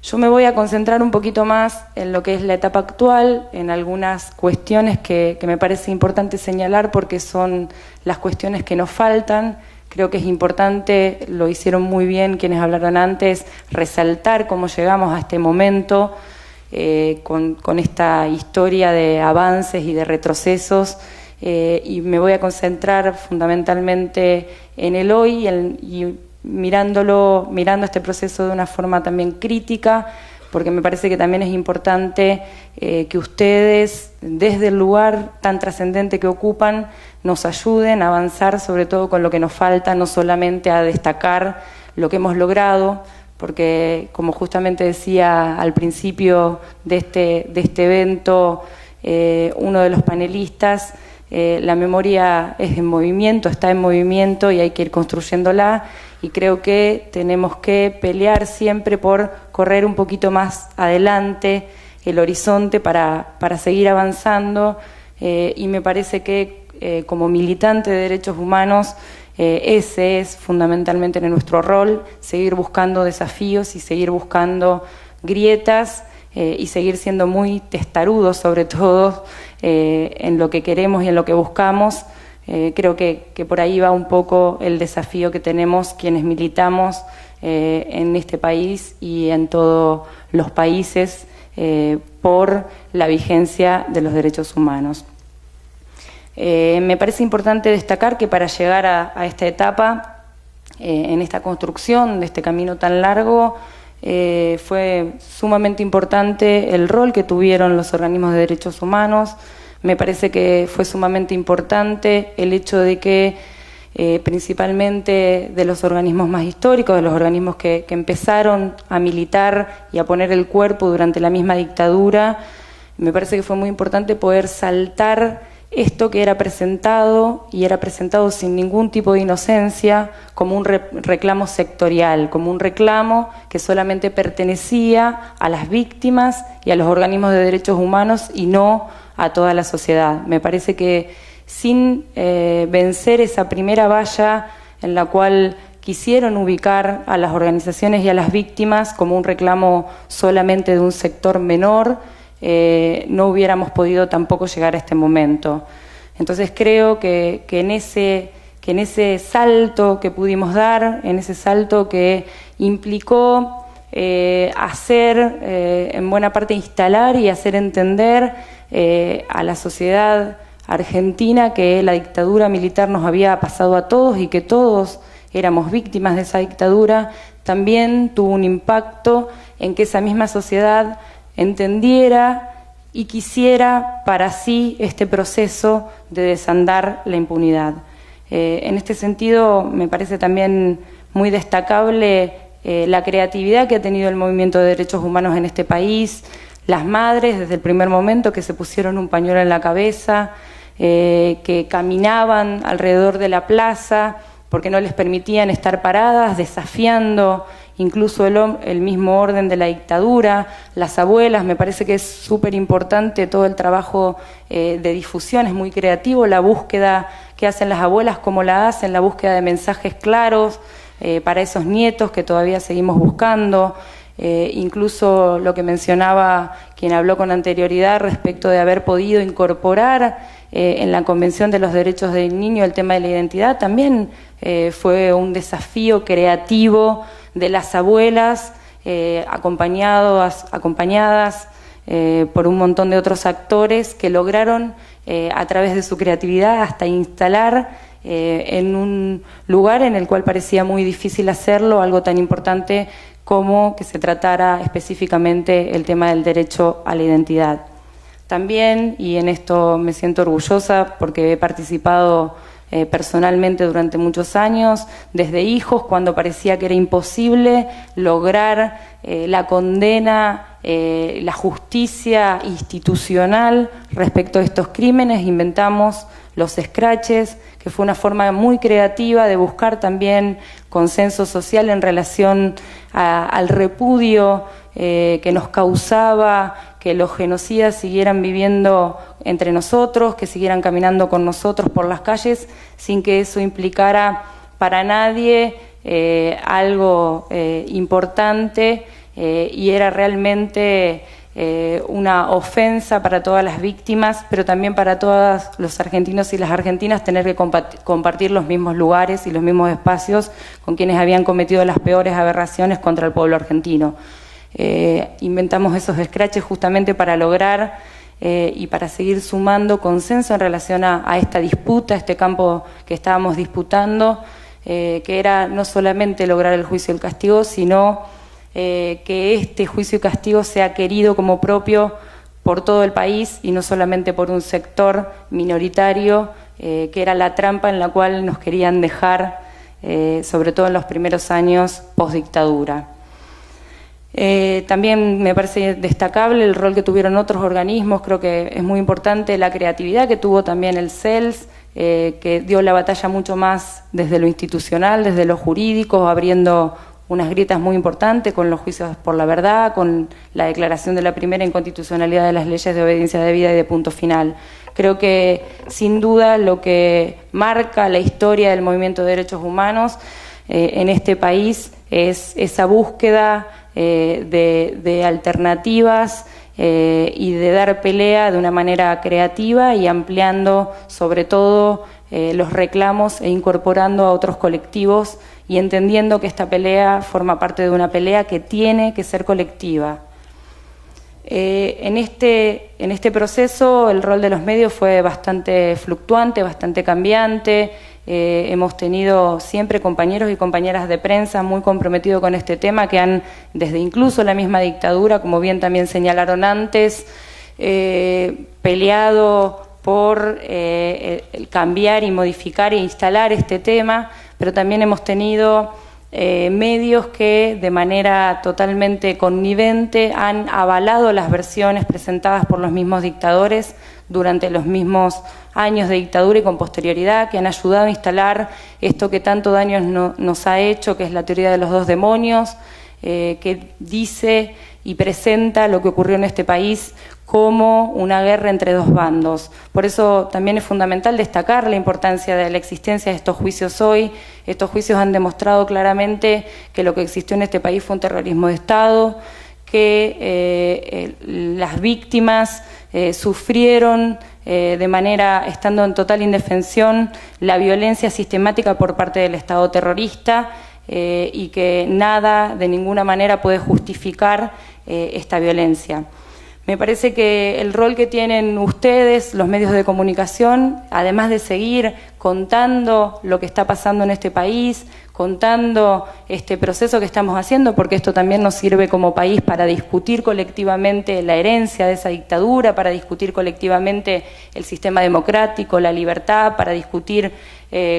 Yo me voy a concentrar un poquito más en lo que es la etapa actual, en algunas cuestiones que me parece importante señalar porque son las cuestiones que nos faltan. Creo que es importante, lo hicieron muy bien quienes hablaron antes, resaltar cómo llegamos a este momento con esta historia de avances y de retrocesos, y me voy a concentrar fundamentalmente en el hoy y mirando este proceso de una forma también crítica, porque me parece que también es importante que ustedes, desde el lugar tan trascendente que ocupan, nos ayuden a avanzar, sobre todo con lo que nos falta, no solamente a destacar lo que hemos logrado, porque como justamente decía al principio de este evento uno de los panelistas, la memoria es en movimiento, está en movimiento y hay que ir construyéndola, y creo que tenemos que pelear siempre por correr un poquito más adelante el horizonte para seguir avanzando, y me parece que como militante de derechos humanos ese es fundamentalmente nuestro rol, seguir buscando desafíos y seguir buscando grietas y seguir siendo muy testarudos sobre todo en lo que queremos y en lo que buscamos. Creo que por ahí va un poco el desafío que tenemos quienes militamos en este país y en todos los países por la vigencia de los derechos humanos. Me parece importante destacar que para llegar a esta etapa, en esta construcción de este camino tan largo, fue sumamente importante el rol que tuvieron los organismos de derechos humanos. Me parece que fue sumamente importante el hecho de que principalmente de los organismos más históricos, de los organismos que empezaron a militar y a poner el cuerpo durante la misma dictadura, me parece que fue muy importante poder saltar esto que era presentado, y era presentado sin ningún tipo de inocencia, como un reclamo sectorial, como un reclamo que solamente pertenecía a las víctimas y a los organismos de derechos humanos y no a toda la sociedad. Me parece que sin vencer esa primera valla en la cual quisieron ubicar a las organizaciones y a las víctimas como un reclamo solamente de un sector menor, no hubiéramos podido tampoco llegar a este momento. Entonces creo que en ese salto que pudimos dar, en ese salto que implicó hacer, en buena parte instalar y hacer entender a la sociedad argentina que la dictadura militar nos había pasado a todos y que todos éramos víctimas de esa dictadura, también tuvo un impacto en que esa misma sociedad entendiera y quisiera para sí este proceso de desandar la impunidad. En este sentido, me parece también muy destacable la creatividad que ha tenido el movimiento de derechos humanos en este país, las madres desde el primer momento que se pusieron un pañuelo en la cabeza, que caminaban alrededor de la plaza porque no les permitían estar paradas, desafiando incluso el mismo orden de la dictadura. Las abuelas, me parece que es súper importante todo el trabajo de difusión, es muy creativo la búsqueda que hacen las abuelas, como la hacen, la búsqueda de mensajes claros para esos nietos que todavía seguimos buscando. Incluso lo que mencionaba quien habló con anterioridad respecto de haber podido incorporar en la Convención de los Derechos del Niño el tema de la identidad, también fue un desafío creativo de las abuelas, acompañadas por un montón de otros actores que lograron a través de su creatividad hasta instalar en un lugar en el cual parecía muy difícil hacerlo, algo tan importante como que se tratara específicamente el tema del derecho a la identidad. También, y en esto me siento orgullosa porque he participado personalmente durante muchos años, desde hijos, cuando parecía que era imposible lograr la condena, la justicia institucional respecto a estos crímenes, inventamos los scratches, que fue una forma muy creativa de buscar también consenso social en relación al repudio que nos causaba que los genocidas siguieran viviendo entre nosotros, que siguieran caminando con nosotros por las calles, sin que eso implicara para nadie algo importante, y era realmente una ofensa para todas las víctimas, pero también para todos los argentinos y las argentinas tener que compartir los mismos lugares y los mismos espacios con quienes habían cometido las peores aberraciones contra el pueblo argentino. Inventamos esos scratches justamente para lograr y para seguir sumando consenso en relación a esta disputa, este campo que estábamos disputando, que era no solamente lograr el juicio y el castigo, sino que este juicio y castigo sea querido como propio por todo el país y no solamente por un sector minoritario, que era la trampa en la cual nos querían dejar, sobre todo en los primeros años post-dictadura. También me parece destacable el rol que tuvieron otros organismos, creo que es muy importante la creatividad que tuvo también el CELS, que dio la batalla mucho más desde lo institucional, desde lo jurídico, abriendo unas grietas muy importantes con los juicios por la verdad, con la declaración de la primera inconstitucionalidad de las leyes de obediencia debida y de punto final. Creo que sin duda lo que marca la historia del movimiento de derechos humanos en este país es esa búsqueda de alternativas y de dar pelea de una manera creativa y ampliando sobre todo los reclamos e incorporando a otros colectivos y entendiendo que esta pelea forma parte de una pelea que tiene que ser colectiva. En este proceso el rol de los medios fue bastante fluctuante, bastante cambiante. Hemos tenido siempre compañeros y compañeras de prensa muy comprometidos con este tema que han, desde incluso la misma dictadura, como bien también señalaron antes, peleado por cambiar y modificar e instalar este tema, pero también hemos tenido medios que de manera totalmente connivente han avalado las versiones presentadas por los mismos dictadores durante los mismos años de dictadura y con posterioridad, que han ayudado a instalar esto que tanto daño nos ha hecho, que es la teoría de los dos demonios, que dice y presenta lo que ocurrió en este país como una guerra entre dos bandos. Por eso también es fundamental destacar la importancia de la existencia de estos juicios hoy. Estos juicios han demostrado claramente que lo que existió en este país fue un terrorismo de Estado, que las víctimas sufrieron de manera, estando en total indefensión, la violencia sistemática por parte del Estado terrorista y que nada, de ninguna manera, puede justificar esta violencia. Me parece que el rol que tienen ustedes, los medios de comunicación, además de seguir contando lo que está pasando en este país, contando este proceso que estamos haciendo, porque esto también nos sirve como país para discutir colectivamente la herencia de esa dictadura, para discutir colectivamente el sistema democrático, la libertad, para discutir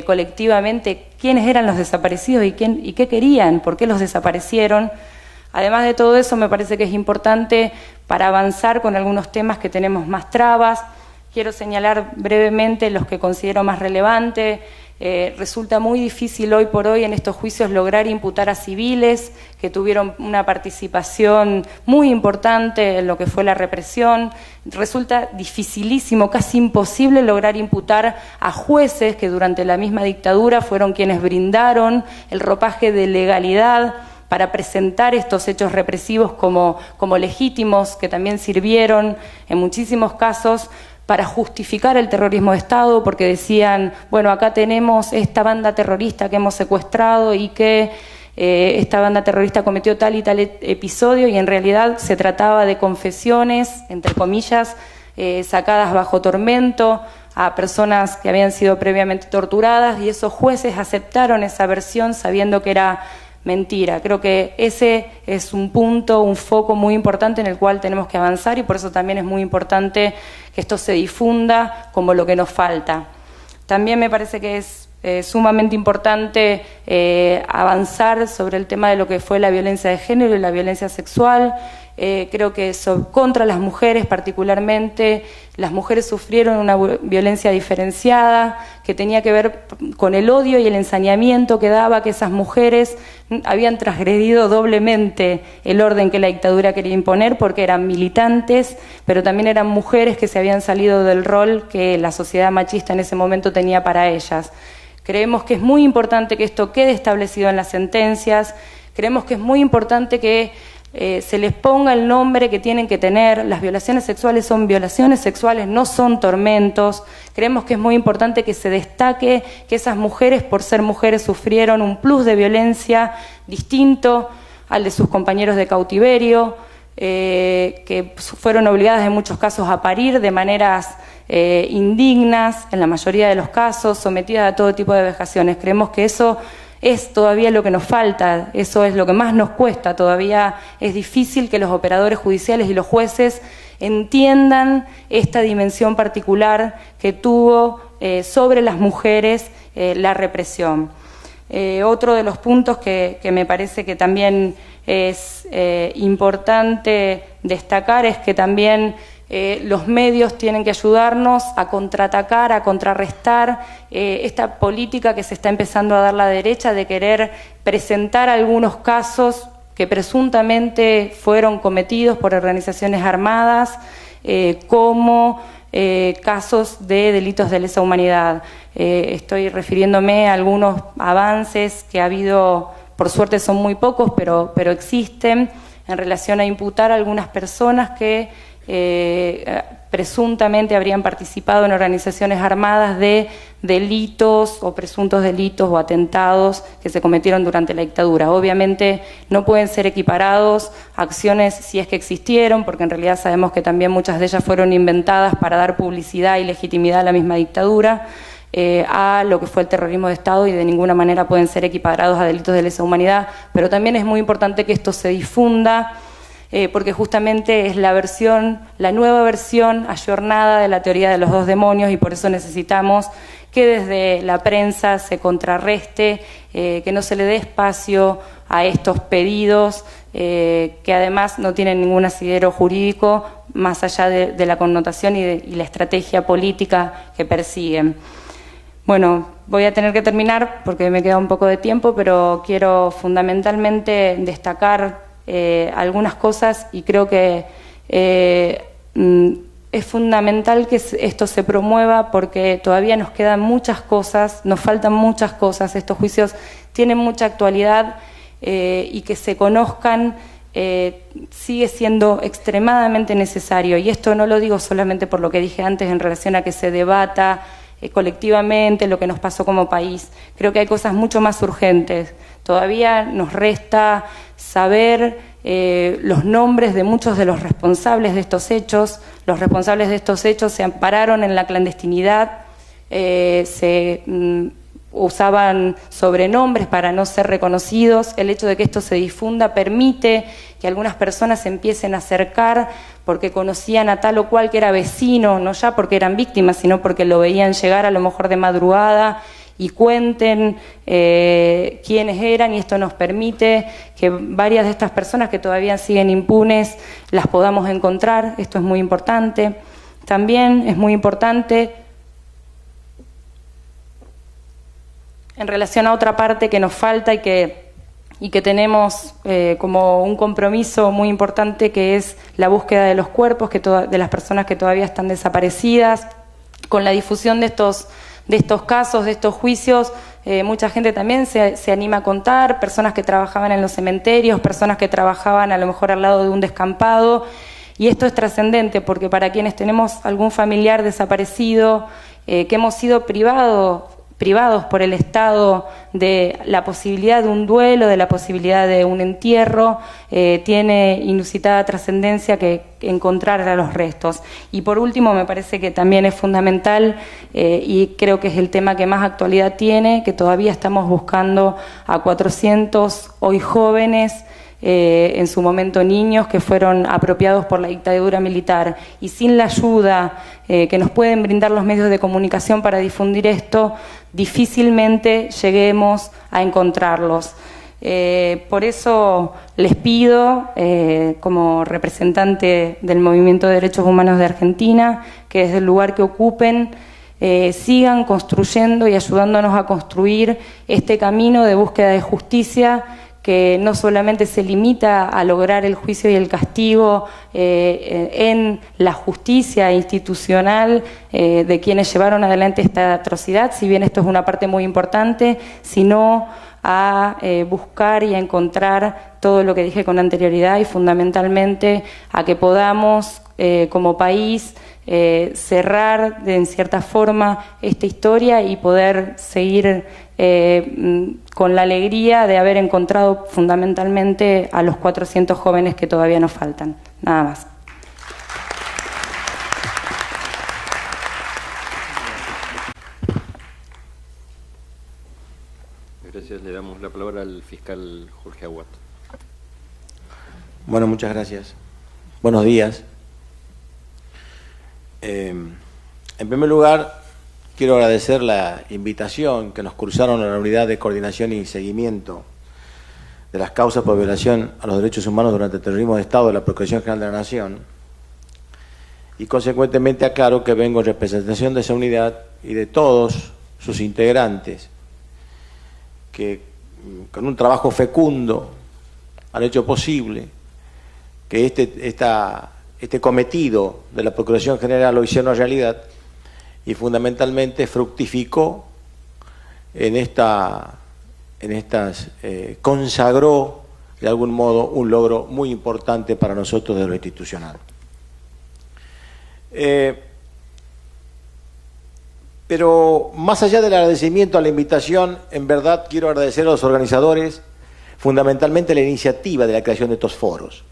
colectivamente quiénes eran los desaparecidos y qué querían, por qué los desaparecieron. Además de todo eso, me parece que es importante para avanzar con algunos temas que tenemos más trabas. Quiero señalar brevemente los que considero más relevantes. Resulta muy difícil hoy por hoy en estos juicios lograr imputar a civiles que tuvieron una participación muy importante en lo que fue la represión. Resulta dificilísimo, casi imposible lograr imputar a jueces que durante la misma dictadura fueron quienes brindaron el ropaje de legalidad para presentar estos hechos represivos como legítimos, que también sirvieron en muchísimos casos para justificar el terrorismo de Estado, porque decían, bueno, acá tenemos esta banda terrorista que hemos secuestrado y que esta banda terrorista cometió tal y tal episodio, y en realidad se trataba de confesiones, entre comillas, sacadas bajo tormento a personas que habían sido previamente torturadas, y esos jueces aceptaron esa versión sabiendo que era mentira. Creo que ese es un punto, un foco muy importante en el cual tenemos que avanzar, y por eso también es muy importante que esto se difunda como lo que nos falta. También me parece que es sumamente importante avanzar sobre el tema de lo que fue la violencia de género y la violencia sexual. Creo que contra las mujeres particularmente, las mujeres sufrieron una violencia diferenciada que tenía que ver con el odio y el ensañamiento que daba que esas mujeres habían transgredido doblemente el orden que la dictadura quería imponer, porque eran militantes, pero también eran mujeres que se habían salido del rol que la sociedad machista en ese momento tenía para ellas. Creemos que es muy importante que esto quede establecido en las sentencias, creemos que es muy importante que se les ponga el nombre que tienen que tener. Las violaciones sexuales son violaciones sexuales, no son tormentos. Creemos que es muy importante que se destaque que esas mujeres, por ser mujeres, sufrieron un plus de violencia distinto al de sus compañeros de cautiverio, que fueron obligadas en muchos casos a parir de maneras indignas, en la mayoría de los casos, sometidas a todo tipo de vejaciones. Creemos que eso es todavía lo que nos falta, eso es lo que más nos cuesta. Todavía es difícil que los operadores judiciales y los jueces entiendan esta dimensión particular que tuvo sobre las mujeres la represión. Otro de los puntos que me parece que también es importante destacar es que también los medios tienen que ayudarnos a contraatacar, a contrarrestar esta política que se está empezando a dar la derecha de querer presentar algunos casos que presuntamente fueron cometidos por organizaciones armadas como casos de delitos de lesa humanidad. Estoy refiriéndome a algunos avances que ha habido, por suerte son muy pocos, pero existen, en relación a imputar a algunas personas que presuntamente habrían participado en organizaciones armadas de delitos o presuntos delitos o atentados que se cometieron durante la dictadura. Obviamente no pueden ser equiparados a acciones, si es que existieron, porque en realidad sabemos que también muchas de ellas fueron inventadas para dar publicidad y legitimidad a la misma dictadura, a lo que fue el terrorismo de Estado, y de ninguna manera pueden ser equiparados a delitos de lesa humanidad. Pero también es muy importante que esto se difunda, porque justamente es la nueva versión ayornada de la teoría de los dos demonios, y por eso necesitamos que desde la prensa se contrarreste, que no se le dé espacio a estos pedidos que además no tienen ningún asidero jurídico más allá de la connotación y la estrategia política que persiguen. Bueno, voy a tener que terminar porque me queda un poco de tiempo, pero quiero fundamentalmente destacar algunas cosas, y creo que es fundamental que esto se promueva, porque todavía nos quedan muchas cosas, nos faltan muchas cosas. Estos juicios tienen mucha actualidad, y que se conozcan sigue siendo extremadamente necesario, y esto no lo digo solamente por lo que dije antes en relación a que se debata colectivamente lo que nos pasó como país. Creo que hay cosas mucho más urgentes. Todavía nos resta saber los nombres de muchos de los responsables de estos hechos. Los responsables de estos hechos se ampararon en la clandestinidad, usaban sobrenombres para no ser reconocidos. El hecho de que esto se difunda permite que algunas personas se empiecen a acercar porque conocían a tal o cual que era vecino, no ya porque eran víctimas, sino porque lo veían llegar a lo mejor de madrugada, y cuenten quiénes eran, y esto nos permite que varias de estas personas que todavía siguen impunes las podamos encontrar. Esto es muy importante. También es muy importante en relación a otra parte que nos falta y que tenemos como un compromiso muy importante, que es la búsqueda de los cuerpos de las personas que todavía están desaparecidas. Con la difusión de estos casos, de estos juicios, mucha gente también se anima a contar, personas que trabajaban en los cementerios, personas que trabajaban a lo mejor al lado de un descampado, y esto es trascendente porque para quienes tenemos algún familiar desaparecido, que hemos sido privados por el Estado de la posibilidad de un duelo, de la posibilidad de un entierro, tiene inusitada trascendencia que encontrar a los restos. Y por último, me parece que también es fundamental, y creo que es el tema que más actualidad tiene, que todavía estamos buscando a 400 hoy jóvenes, en su momento niños, que fueron apropiados por la dictadura militar, y sin la ayuda que nos pueden brindar los medios de comunicación para difundir esto, difícilmente lleguemos a encontrarlos. Por eso les pido, como representante del Movimiento de Derechos Humanos de Argentina, que desde el lugar que ocupen sigan construyendo y ayudándonos a construir este camino de búsqueda de justicia, que no solamente se limita a lograr el juicio y el castigo en la justicia institucional de quienes llevaron adelante esta atrocidad, si bien esto es una parte muy importante, sino a buscar y a encontrar todo lo que dije con anterioridad, y fundamentalmente a que podamos como país cerrar en cierta forma esta historia y poder seguir con la alegría de haber encontrado fundamentalmente a los 400 jóvenes que todavía nos faltan. Nada más.
Gracias. Le damos la palabra al fiscal Jorge Aguat.
Bueno, muchas gracias. Buenos días. En primer lugar, quiero agradecer la invitación que nos cruzaron a la Unidad de Coordinación y Seguimiento de las Causas por Violación a los Derechos Humanos durante el Terrorismo de Estado de la Procuración General de la Nación, y consecuentemente aclaro que vengo en representación de esa unidad y de todos sus integrantes, que con un trabajo fecundo han hecho posible que este cometido de la Procuración General lo hicieron realidad, y fundamentalmente fructificó consagró de algún modo un logro muy importante para nosotros de lo institucional. Pero más allá del agradecimiento a la invitación, en verdad quiero agradecer a los organizadores fundamentalmente la iniciativa de la creación de estos foros.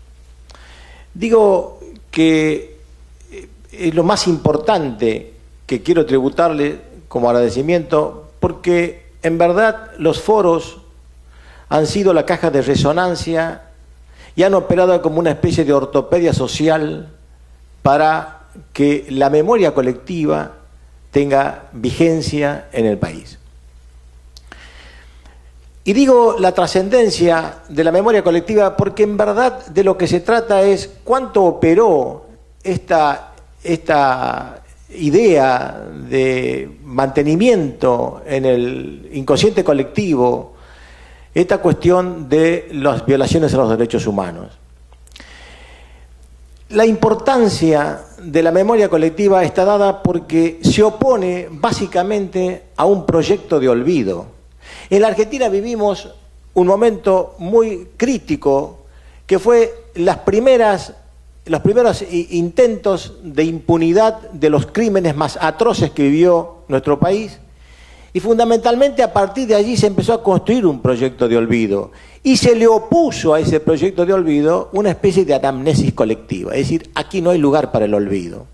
Digo que es lo más importante que quiero tributarle como agradecimiento, porque en verdad los foros han sido la caja de resonancia y han operado como una especie de ortopedia social para que la memoria colectiva tenga vigencia en el país. Y digo la trascendencia de la memoria colectiva porque en verdad de lo que se trata es cuánto operó esta idea de mantenimiento en el inconsciente colectivo, esta cuestión de las violaciones a los derechos humanos. La importancia de la memoria colectiva está dada porque se opone básicamente a un proyecto de olvido. En la Argentina vivimos un momento muy crítico que fue los primeros intentos de impunidad de los crímenes más atroces que vivió nuestro país, y fundamentalmente a partir de allí se empezó a construir un proyecto de olvido, y se le opuso a ese proyecto de olvido una especie de anamnesis colectiva, es decir, aquí no hay lugar para el olvido.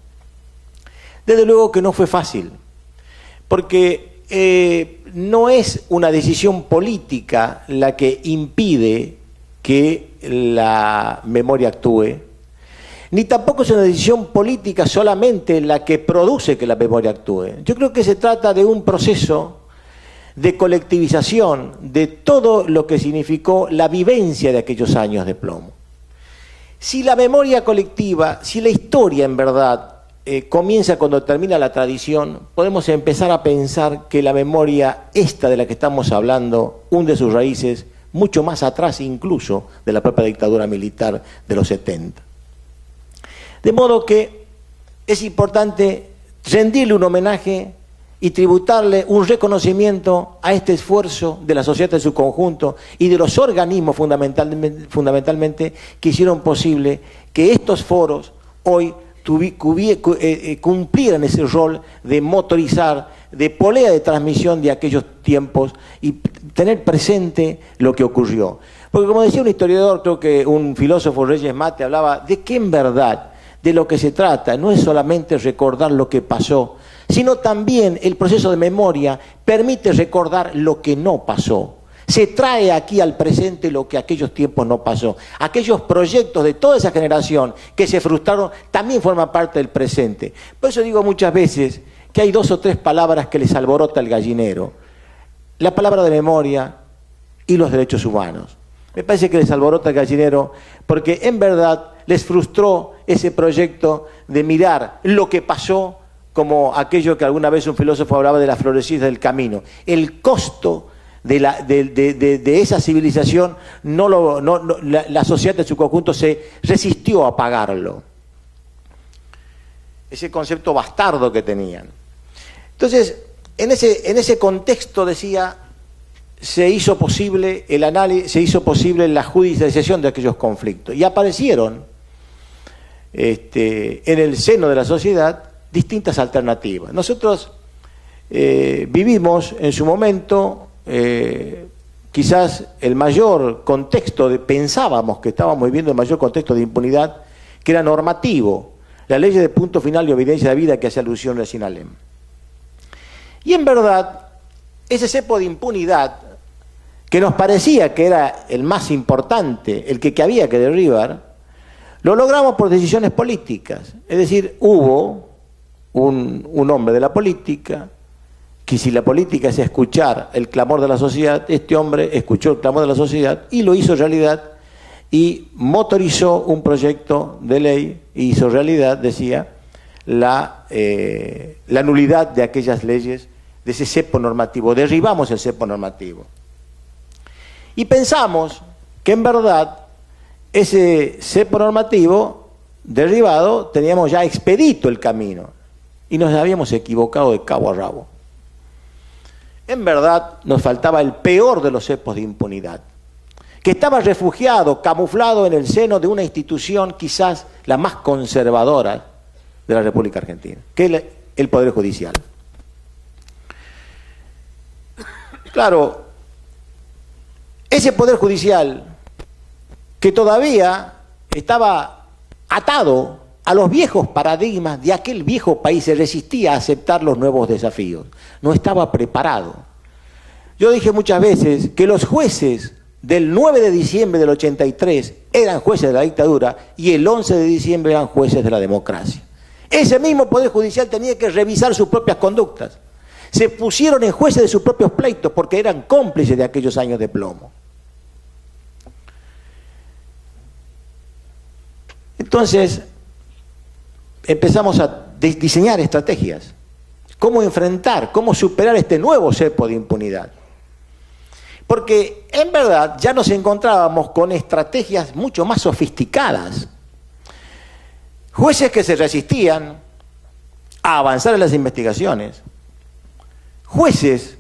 Desde luego que no fue fácil, porque no es una decisión política la que impide que la memoria actúe, ni tampoco es una decisión política solamente la que produce que la memoria actúe. Yo creo que se trata de un proceso de colectivización de todo lo que significó la vivencia de aquellos años de plomo. Si la memoria colectiva, si la historia en verdad comienza cuando termina la tradición, podemos empezar a pensar que la memoria esta de la que estamos hablando hunde sus raíces mucho más atrás incluso de la propia dictadura militar de los 70. De modo que es importante rendirle un homenaje y tributarle un reconocimiento a este esfuerzo de la sociedad en su conjunto y de los organismos fundamentalmente que hicieron posible que estos foros hoy cumplieran ese rol de motorizar, de polea de transmisión de aquellos tiempos y tener presente lo que ocurrió. Porque como decía un historiador, creo que un filósofo, Reyes Mate, hablaba de que en verdad de lo que se trata no es solamente recordar lo que pasó, sino también el proceso de memoria permite recordar lo que no pasó. Se trae aquí al presente lo que aquellos tiempos no pasó. Aquellos proyectos de toda esa generación que se frustraron también forman parte del presente. Por eso digo muchas veces que hay 2 o 3 palabras que les alborota el gallinero. La palabra de memoria y los derechos humanos. Me parece que les alborota el gallinero porque en verdad les frustró ese proyecto de mirar lo que pasó como aquello que alguna vez un filósofo hablaba de la florecida del camino. El costo de esa civilización, la sociedad en su conjunto se resistió a pagarlo. Ese concepto bastardo que tenían. Entonces, en ese contexto, decía, se hizo posible el análisis, se hizo posible la judicialización de aquellos conflictos. Y aparecieron en el seno de la sociedad distintas alternativas. Nosotros vivimos en su momento quizás el mayor contexto, pensábamos que estábamos viviendo el mayor contexto de impunidad, que era normativo, la ley de punto final y evidencia de vida que hace alusión a Sinalem. Y en verdad, ese cepo de impunidad, que nos parecía que era el más importante, el que había que derribar, lo logramos por decisiones políticas. Es decir, hubo un hombre de la política, que si la política es escuchar el clamor de la sociedad, este hombre escuchó el clamor de la sociedad y lo hizo realidad y motorizó un proyecto de ley y hizo realidad, decía, la nulidad de aquellas leyes, de ese cepo normativo. Derribamos el cepo normativo. Y pensamos que en verdad ese cepo normativo derribado teníamos ya expedito el camino y nos habíamos equivocado de cabo a rabo. En verdad nos faltaba el peor de los cepos de impunidad, que estaba refugiado, camuflado en el seno de una institución quizás la más conservadora de la República Argentina, que es el Poder Judicial. Claro, ese Poder Judicial que todavía estaba atado a los viejos paradigmas de aquel viejo país, se resistía a aceptar los nuevos desafíos, no estaba preparado. Yo dije muchas veces que los jueces del 9 de diciembre del 83 eran jueces de la dictadura y el 11 de diciembre eran jueces de la democracia. Ese mismo Poder Judicial tenía que revisar sus propias conductas. Se pusieron en jueces de sus propios pleitos porque eran cómplices de aquellos años de plomo. Entonces, empezamos a diseñar estrategias. ¿Cómo enfrentar, cómo superar este nuevo cepo de impunidad? Porque en verdad ya nos encontrábamos con estrategias mucho más sofisticadas. Jueces que se resistían a avanzar en las investigaciones. Jueces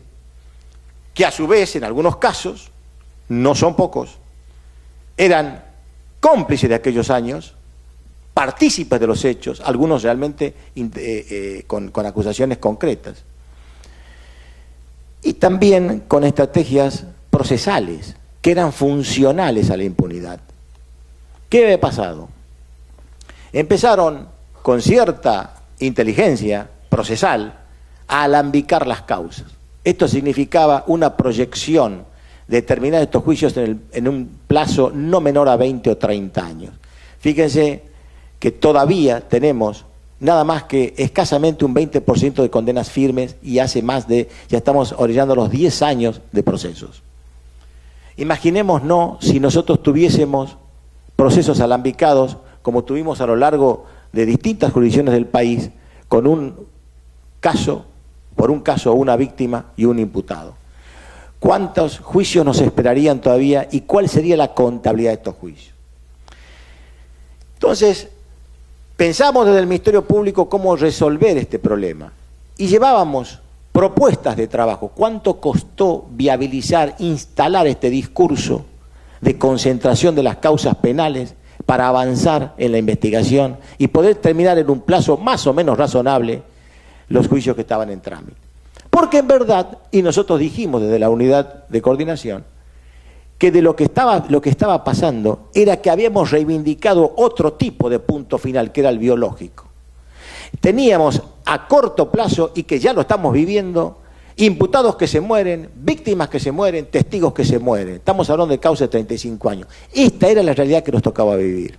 que a su vez, en algunos casos, no son pocos, eran cómplices de aquellos años, partícipes de los hechos, algunos realmente con acusaciones concretas. Y también con estrategias procesales que eran funcionales a la impunidad. ¿Qué había pasado? Empezaron con cierta inteligencia procesal a alambicar las causas. Esto significaba una proyección de terminar estos juicios en un plazo no menor a 20 o 30 años. Fíjense que todavía tenemos nada más que escasamente un 20% de condenas firmes y ya estamos orillando los 10 años de procesos. Imaginémonos si nosotros tuviésemos procesos alambicados como tuvimos a lo largo de distintas jurisdicciones del país, con por un caso una víctima y un imputado. ¿Cuántos juicios nos esperarían todavía y cuál sería la contabilidad de estos juicios? Entonces, pensamos desde el Ministerio Público cómo resolver este problema y llevábamos propuestas de trabajo. ¿Cuánto costó viabilizar, instalar este discurso de concentración de las causas penales para avanzar en la investigación y poder terminar en un plazo más o menos razonable los juicios que estaban en trámite? Porque en verdad, y nosotros dijimos desde la unidad de coordinación, que de lo que estaba pasando era que habíamos reivindicado otro tipo de punto final, que era el biológico. Teníamos a corto plazo, y que ya lo estamos viviendo, imputados que se mueren, víctimas que se mueren, testigos que se mueren. Estamos hablando de causas de 35 años. Esta era la realidad que nos tocaba vivir.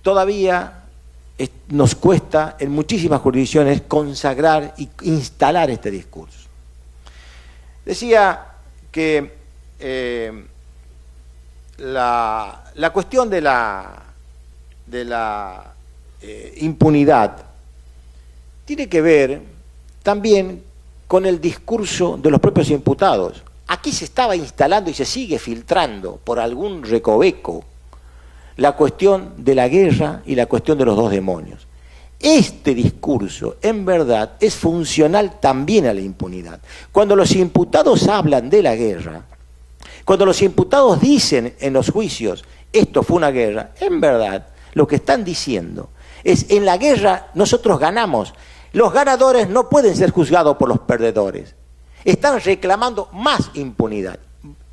Todavía nos cuesta en muchísimas jurisdicciones consagrar e instalar este discurso. Decía que la cuestión de la impunidad tiene que ver también con el discurso de los propios imputados. Aquí se estaba instalando y se sigue filtrando por algún recoveco la cuestión de la guerra y la cuestión de los dos demonios. Este discurso, en verdad, es funcional también a la impunidad. Cuando los imputados hablan de la guerra, cuando los imputados dicen en los juicios, esto fue una guerra, en verdad, lo que están diciendo es, en la guerra nosotros ganamos. Los ganadores no pueden ser juzgados por los perdedores. Están reclamando más impunidad.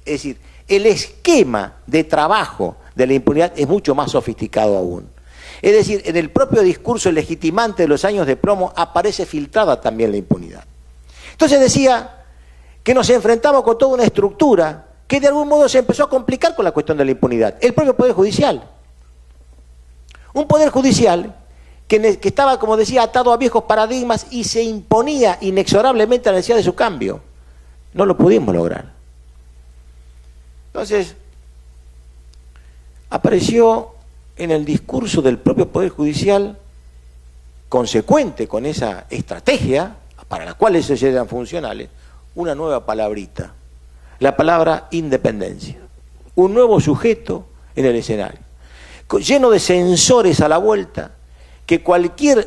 Es decir, el esquema de trabajo de la impunidad es mucho más sofisticado aún. Es decir, en el propio discurso legitimante de los años de plomo aparece filtrada también la impunidad. Entonces decía que nos enfrentamos con toda una estructura que de algún modo se empezó a complicar con la cuestión de la impunidad. El propio Poder Judicial. Un Poder Judicial que estaba, como decía, atado a viejos paradigmas y se imponía inexorablemente a la necesidad de su cambio. No lo pudimos lograr. Entonces, apareció en el discurso del propio Poder Judicial, consecuente con esa estrategia, para la cual esos eran funcionales, una nueva palabrita, la palabra independencia. Un nuevo sujeto en el escenario, lleno de sensores a la vuelta, que cualquier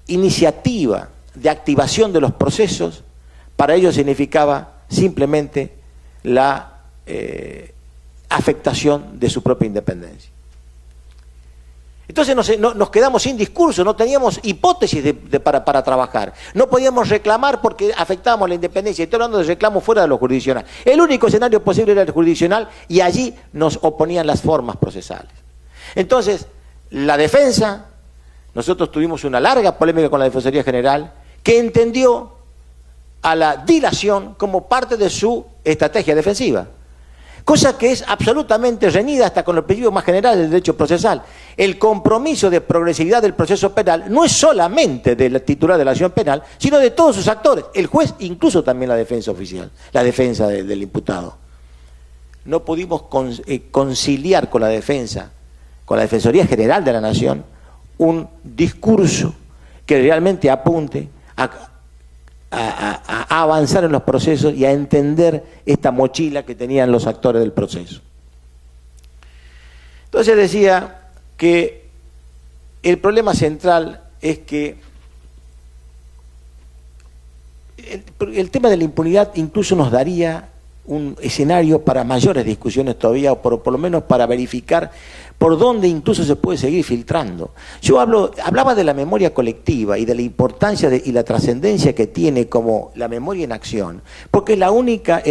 iniciativa de activación de los procesos, para ellos significaba simplemente la afectación de su propia independencia. Entonces nos quedamos sin discurso, no teníamos hipótesis para trabajar. No podíamos reclamar porque afectábamos la independencia. Estoy hablando de reclamos fuera de lo jurisdiccional. El único escenario posible era el jurisdiccional y allí nos oponían las formas procesales. Entonces, la defensa, nosotros tuvimos una larga polémica con la Defensoría General que entendió a la dilación como parte de su estrategia defensiva. Cosa que es absolutamente reñida hasta con los principios más generales del derecho procesal. El compromiso de progresividad del proceso penal no es solamente del titular de la acción penal, sino de todos sus actores, el juez, incluso también la defensa oficial, la defensa del imputado. No pudimos conciliar con la defensa, con la Defensoría General de la Nación, un discurso que realmente apunte a avanzar en los procesos y a entender esta mochila que tenían los actores del proceso. Entonces decía que el problema central es que el tema de la impunidad incluso nos daría un escenario para mayores discusiones todavía, o por lo menos para verificar por dónde incluso se puede seguir filtrando. Yo hablaba de la memoria colectiva y de la importancia y la trascendencia que tiene como la memoria en acción, porque es la única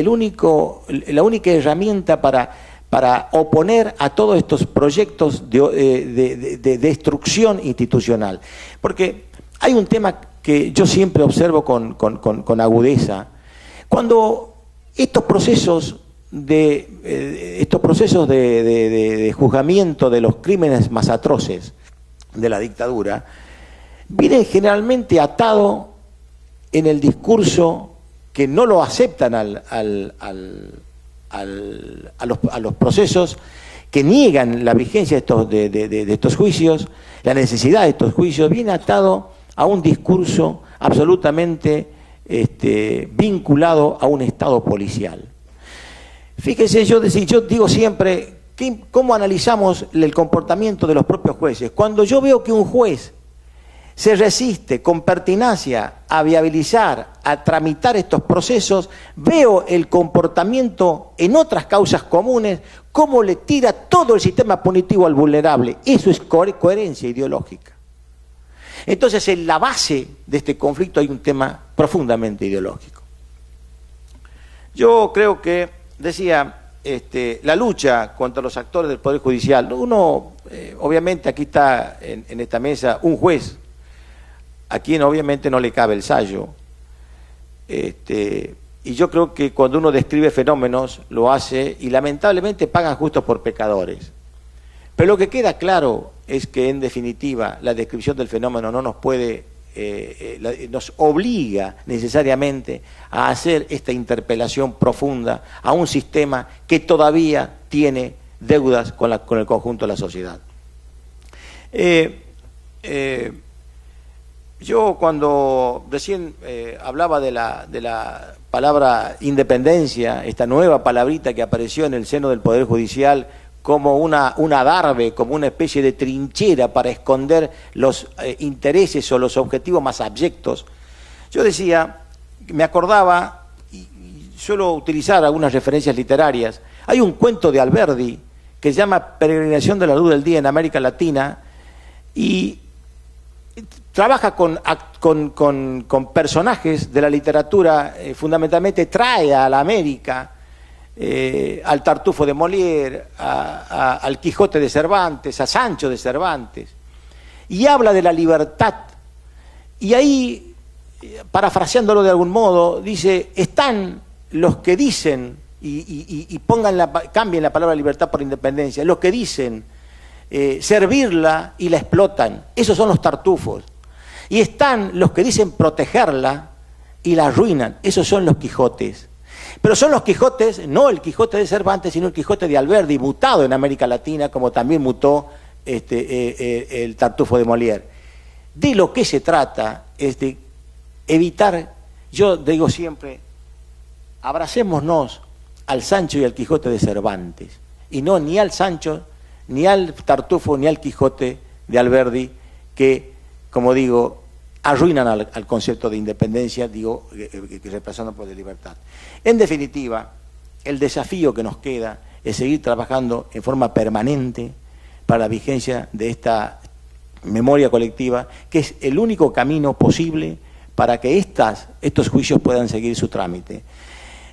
herramienta para oponer a todos estos proyectos de destrucción institucional. Porque hay un tema que yo siempre observo con agudeza. Cuando estos procesos de juzgamiento de los crímenes más atroces de la dictadura vienen generalmente atados en el discurso que no lo aceptan a los procesos, que niegan la vigencia de estos juicios, la necesidad de estos juicios, viene atado a un discurso absolutamente vinculado a un Estado policial. Fíjense, yo digo siempre, ¿cómo analizamos el comportamiento de los propios jueces? Cuando yo veo que un juez se resiste con pertinacia a viabilizar, a tramitar estos procesos, veo el comportamiento en otras causas comunes, cómo le tira todo el sistema punitivo al vulnerable. Eso es coherencia ideológica. Entonces, en la base de este conflicto hay un tema profundamente ideológico. Yo creo que, decía, la lucha contra los actores del Poder Judicial, uno, obviamente aquí está en esta mesa un juez, a quien obviamente no le cabe el sayo, y yo creo que cuando uno describe fenómenos, lo hace, y lamentablemente pagan justos por pecadores. Pero lo que queda claro es que, en definitiva, la descripción del fenómeno no nos puede, nos obliga necesariamente a hacer esta interpelación profunda a un sistema que todavía tiene deudas con el conjunto de la sociedad. Yo cuando recién hablaba de la palabra independencia, esta nueva palabrita que apareció en el seno del Poder Judicial, como un adarve, como una especie de trinchera para esconder los intereses o los objetivos más abyectos. Yo decía, me acordaba, y suelo utilizar algunas referencias literarias, hay un cuento de Alberdi que se llama Peregrinación de la Luz del Día en América Latina, y trabaja con personajes de la literatura, fundamentalmente trae a la América, al Tartufo de Molière, al Quijote de Cervantes, a Sancho de Cervantes, y habla de la libertad. Y ahí, parafraseándolo de algún modo, dice, están los que dicen, y cambien la palabra libertad por independencia, los que dicen servirla y la explotan, esos son los tartufos. Y están los que dicen protegerla y la arruinan, esos son los Quijotes. Pero son los Quijotes, no el Quijote de Cervantes, sino el Quijote de Alberdi, mutado en América Latina, como también mutó el Tartufo de Molière. De lo que se trata es de evitar, yo digo siempre, abracémonos al Sancho y al Quijote de Cervantes, y no ni al Sancho, ni al Tartufo, ni al Quijote de Alberdi, que, como digo, arruinan al concepto de independencia, digo, que reemplazando por de libertad. En definitiva, el desafío que nos queda es seguir trabajando en forma permanente para la vigencia de esta memoria colectiva, que es el único camino posible para que estos juicios puedan seguir su trámite.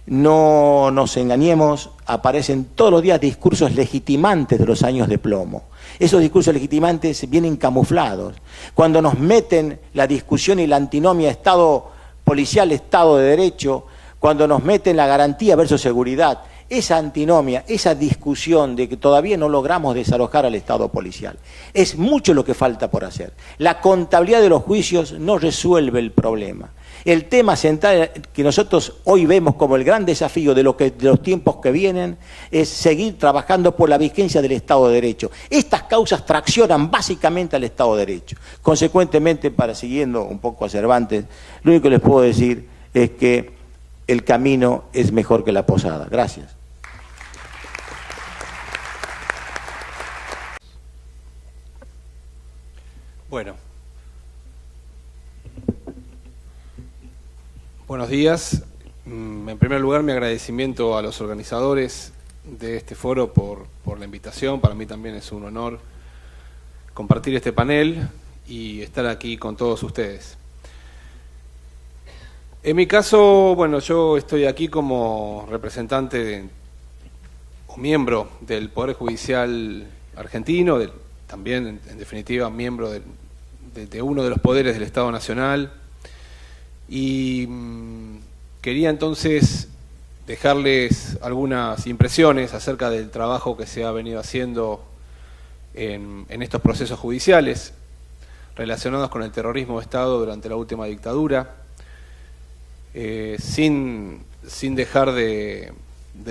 No nos engañemos, aparecen todos los días discursos legitimantes de los años de plomo. Esos discursos legitimantes vienen camuflados. Cuando nos meten la discusión y la antinomia Estado policial, Estado de Derecho, cuando nos meten la garantía versus seguridad, esa antinomia, esa discusión de que todavía no logramos desalojar al Estado policial, es mucho lo que falta por hacer. La contabilidad de los juicios no resuelve el problema. El tema central que nosotros hoy vemos como el gran desafío de los tiempos que vienen es seguir trabajando por la vigencia del Estado de Derecho. Estas causas traccionan básicamente al Estado de Derecho. Consecuentemente, siguiendo un poco a Cervantes, lo único que les puedo decir es que el camino es mejor que la posada. Gracias.
Bueno. Buenos días. En primer lugar, mi agradecimiento a los organizadores de este foro por la invitación. Para mí también es un honor compartir este panel y estar aquí con todos ustedes. En mi caso, bueno, yo estoy aquí como representante o miembro del Poder Judicial argentino, también, en definitiva, miembro de uno de los poderes del Estado Nacional, y quería entonces dejarles algunas impresiones acerca del trabajo que se ha venido haciendo en estos procesos judiciales relacionados con el terrorismo de Estado durante la última dictadura, sin dejar de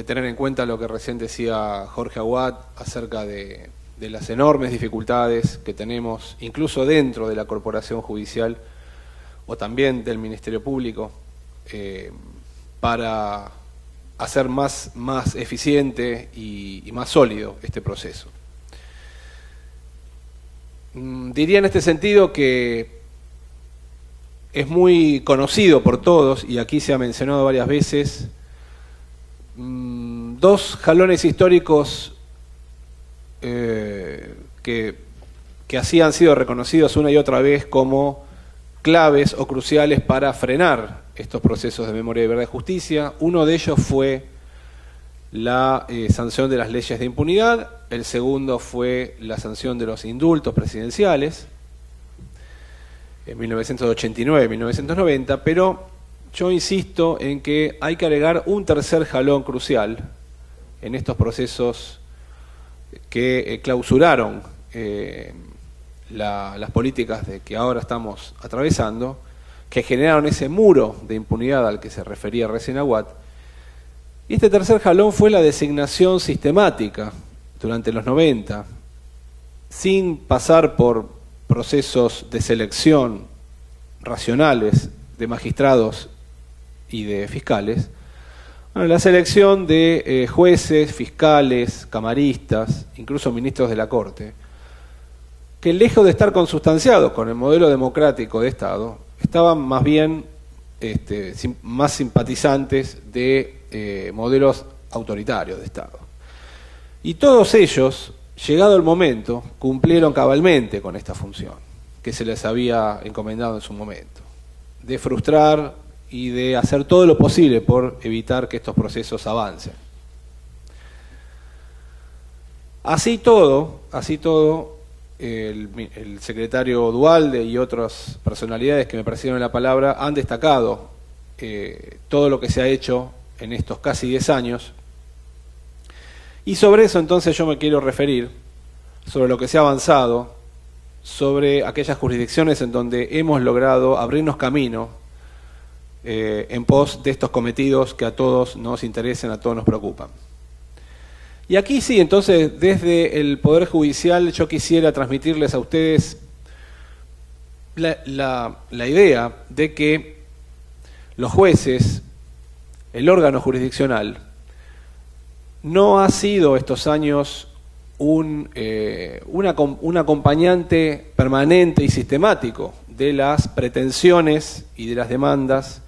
tener en cuenta lo que recién decía Jorge Aguad acerca de las enormes dificultades que tenemos, incluso dentro de la corporación judicial o también del Ministerio Público, para hacer más eficiente y más sólido este proceso. Diría en este sentido que es muy conocido por todos, y aquí se ha mencionado varias veces, dos jalones históricos que así han sido reconocidos una y otra vez como claves o cruciales para frenar estos procesos de memoria, de verdad y justicia. Uno de ellos fue la sanción de las leyes de impunidad, el segundo fue la sanción de los indultos presidenciales en 1989 y 1990, pero yo insisto en que hay que agregar un tercer jalón crucial en estos procesos que clausuraron las políticas de que ahora estamos atravesando, que generaron ese muro de impunidad al que se refería recién Aguad. Y este tercer jalón fue la designación sistemática durante los 90, sin pasar por procesos de selección racionales de magistrados y de fiscales, la selección de jueces, fiscales, camaristas, incluso ministros de la Corte, que lejos de estar consustanciados con el modelo democrático de Estado, estaban más bien más simpatizantes de modelos autoritarios de Estado. Y todos ellos, llegado el momento, cumplieron cabalmente con esta función que se les había encomendado en su momento, de frustrar y de hacer todo lo posible por evitar que estos procesos avancen. Así todo, el secretario Duhalde y otras personalidades que me precedieron la palabra han destacado todo lo que se ha hecho en estos casi 10 años, y sobre eso entonces yo me quiero referir, sobre lo que se ha avanzado, sobre aquellas jurisdicciones en donde hemos logrado abrirnos camino en pos de estos cometidos que a todos nos interesan, a todos nos preocupan. Y aquí sí, entonces, desde el Poder Judicial yo quisiera transmitirles a ustedes la idea de que los jueces, el órgano jurisdiccional, no ha sido estos años un acompañante permanente y sistemático de las pretensiones y de las demandas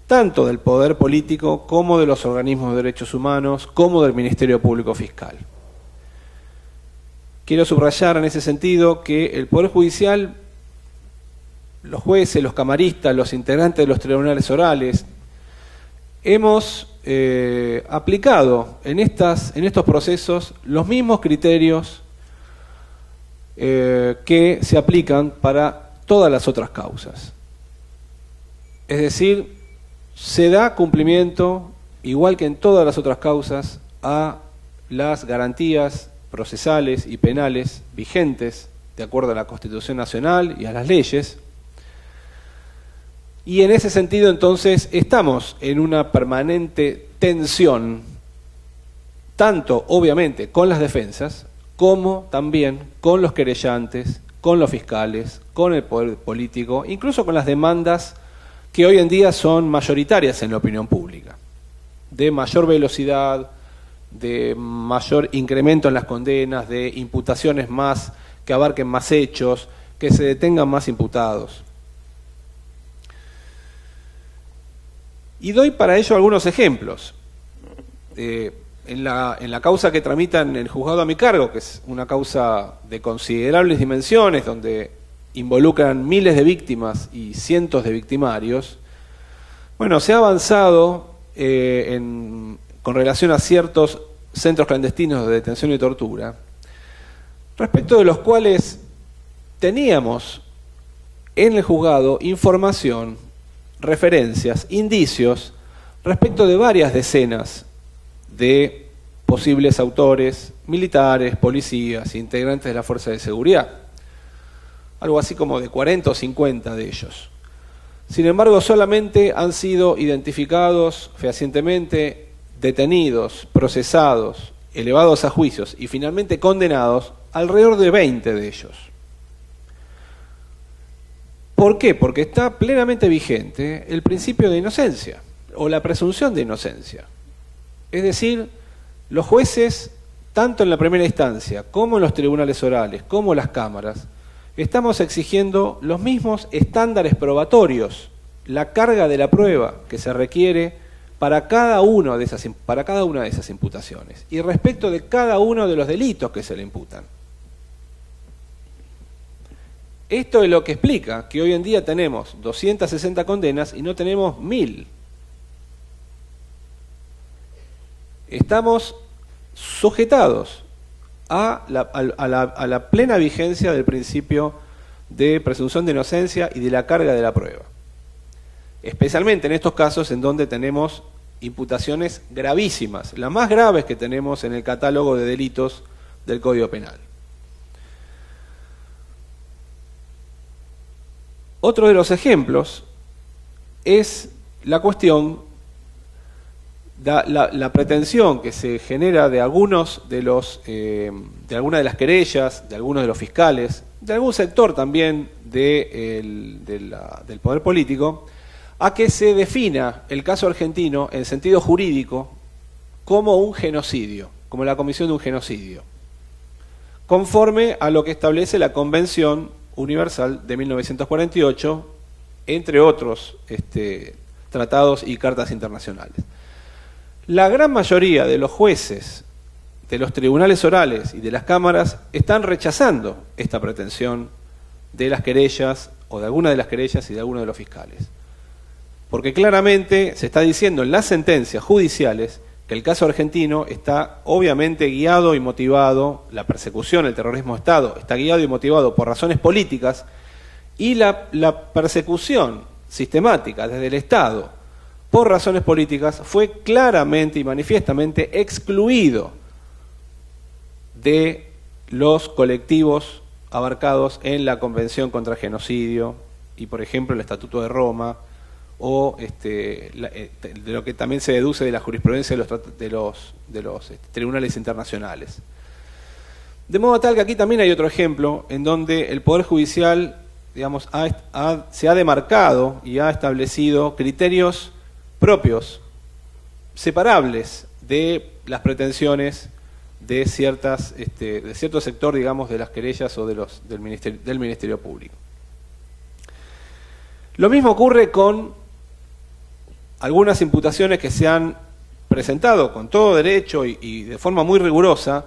tanto del poder político como de los organismos de derechos humanos, como del Ministerio Público Fiscal. Quiero subrayar en ese sentido que el Poder Judicial, los jueces, los camaristas, los integrantes de los tribunales orales, hemos aplicado en estos procesos los mismos criterios que se aplican para todas las otras causas. Es decir, se da cumplimiento, igual que en todas las otras causas, a las garantías procesales y penales vigentes de acuerdo a la Constitución Nacional y a las leyes. Y en ese sentido, entonces, estamos en una permanente tensión, tanto, obviamente, con las defensas, como también con los querellantes, con los fiscales, con el poder político, incluso con las demandas que hoy en día son mayoritarias en la opinión pública, de mayor velocidad, de mayor incremento en las condenas, de imputaciones más que abarquen más hechos, que se detengan más imputados. Y doy para ello algunos ejemplos. En la causa que tramitan el juzgado a mi cargo, que es una causa de considerables dimensiones, donde involucran miles de víctimas y cientos de victimarios, bueno, se ha avanzado con relación a ciertos centros clandestinos de detención y tortura, respecto de los cuales teníamos en el juzgado información, referencias, indicios, respecto de varias decenas de posibles autores, militares, policías, integrantes de la fuerza de seguridad. Algo así como de 40 o 50 de ellos. Sin embargo, solamente han sido identificados fehacientemente, detenidos, procesados, elevados a juicios y finalmente condenados alrededor de 20 de ellos. ¿Por qué? Porque está plenamente vigente el principio de inocencia o la presunción de inocencia. Es decir, los jueces, tanto en la primera instancia como en los tribunales orales, como las cámaras, estamos exigiendo los mismos estándares probatorios, la carga de la prueba que se requiere para cada una de esas imputaciones y respecto de cada uno de los delitos que se le imputan. Esto es lo que explica que hoy en día tenemos 260 condenas y no tenemos 1000. Estamos sujetados a la plena vigencia del principio de presunción de inocencia y de la carga de la prueba. Especialmente en estos casos en donde tenemos imputaciones gravísimas, las más graves que tenemos en el catálogo de delitos del Código Penal. Otro de los ejemplos es la cuestión, la pretensión que se genera de algunos de algunas de las querellas, de algunos de los fiscales, de algún sector también del poder político, a que se defina el caso argentino en sentido jurídico como un genocidio, como la comisión de un genocidio, conforme a lo que establece la Convención Universal de 1948, entre otros tratados y cartas internacionales. La gran mayoría de los jueces de los tribunales orales y de las cámaras están rechazando esta pretensión de las querellas o de alguna de las querellas y de alguno de los fiscales. Porque claramente se está diciendo en las sentencias judiciales que el caso argentino está obviamente guiado y motivado, la persecución, el terrorismo de Estado, está guiado y motivado por razones políticas, y la persecución sistemática desde el Estado por razones políticas fue claramente y manifiestamente excluido de los colectivos abarcados en la Convención contra Genocidio y, por ejemplo, el Estatuto de Roma, o de lo que también se deduce de la jurisprudencia de los tribunales internacionales. De modo tal que aquí también hay otro ejemplo en donde el Poder Judicial, digamos, se ha demarcado y ha establecido criterios propios, separables de las pretensiones de cierto sector, digamos, de las querellas o del Ministerio Público. Lo mismo ocurre con algunas imputaciones que se han presentado con todo derecho y de forma muy rigurosa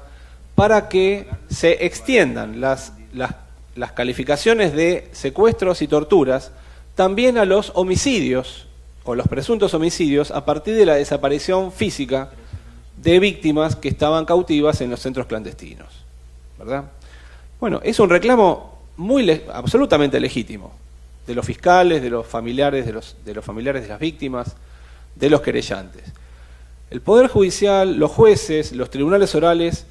para que se extiendan las calificaciones de secuestros y torturas también a los homicidios o los presuntos homicidios a partir de la desaparición física de víctimas que estaban cautivas en los centros clandestinos, ¿verdad? Bueno, es un reclamo absolutamente legítimo de los fiscales, de los familiares de las víctimas, de los querellantes. El Poder Judicial, los jueces, los tribunales orales,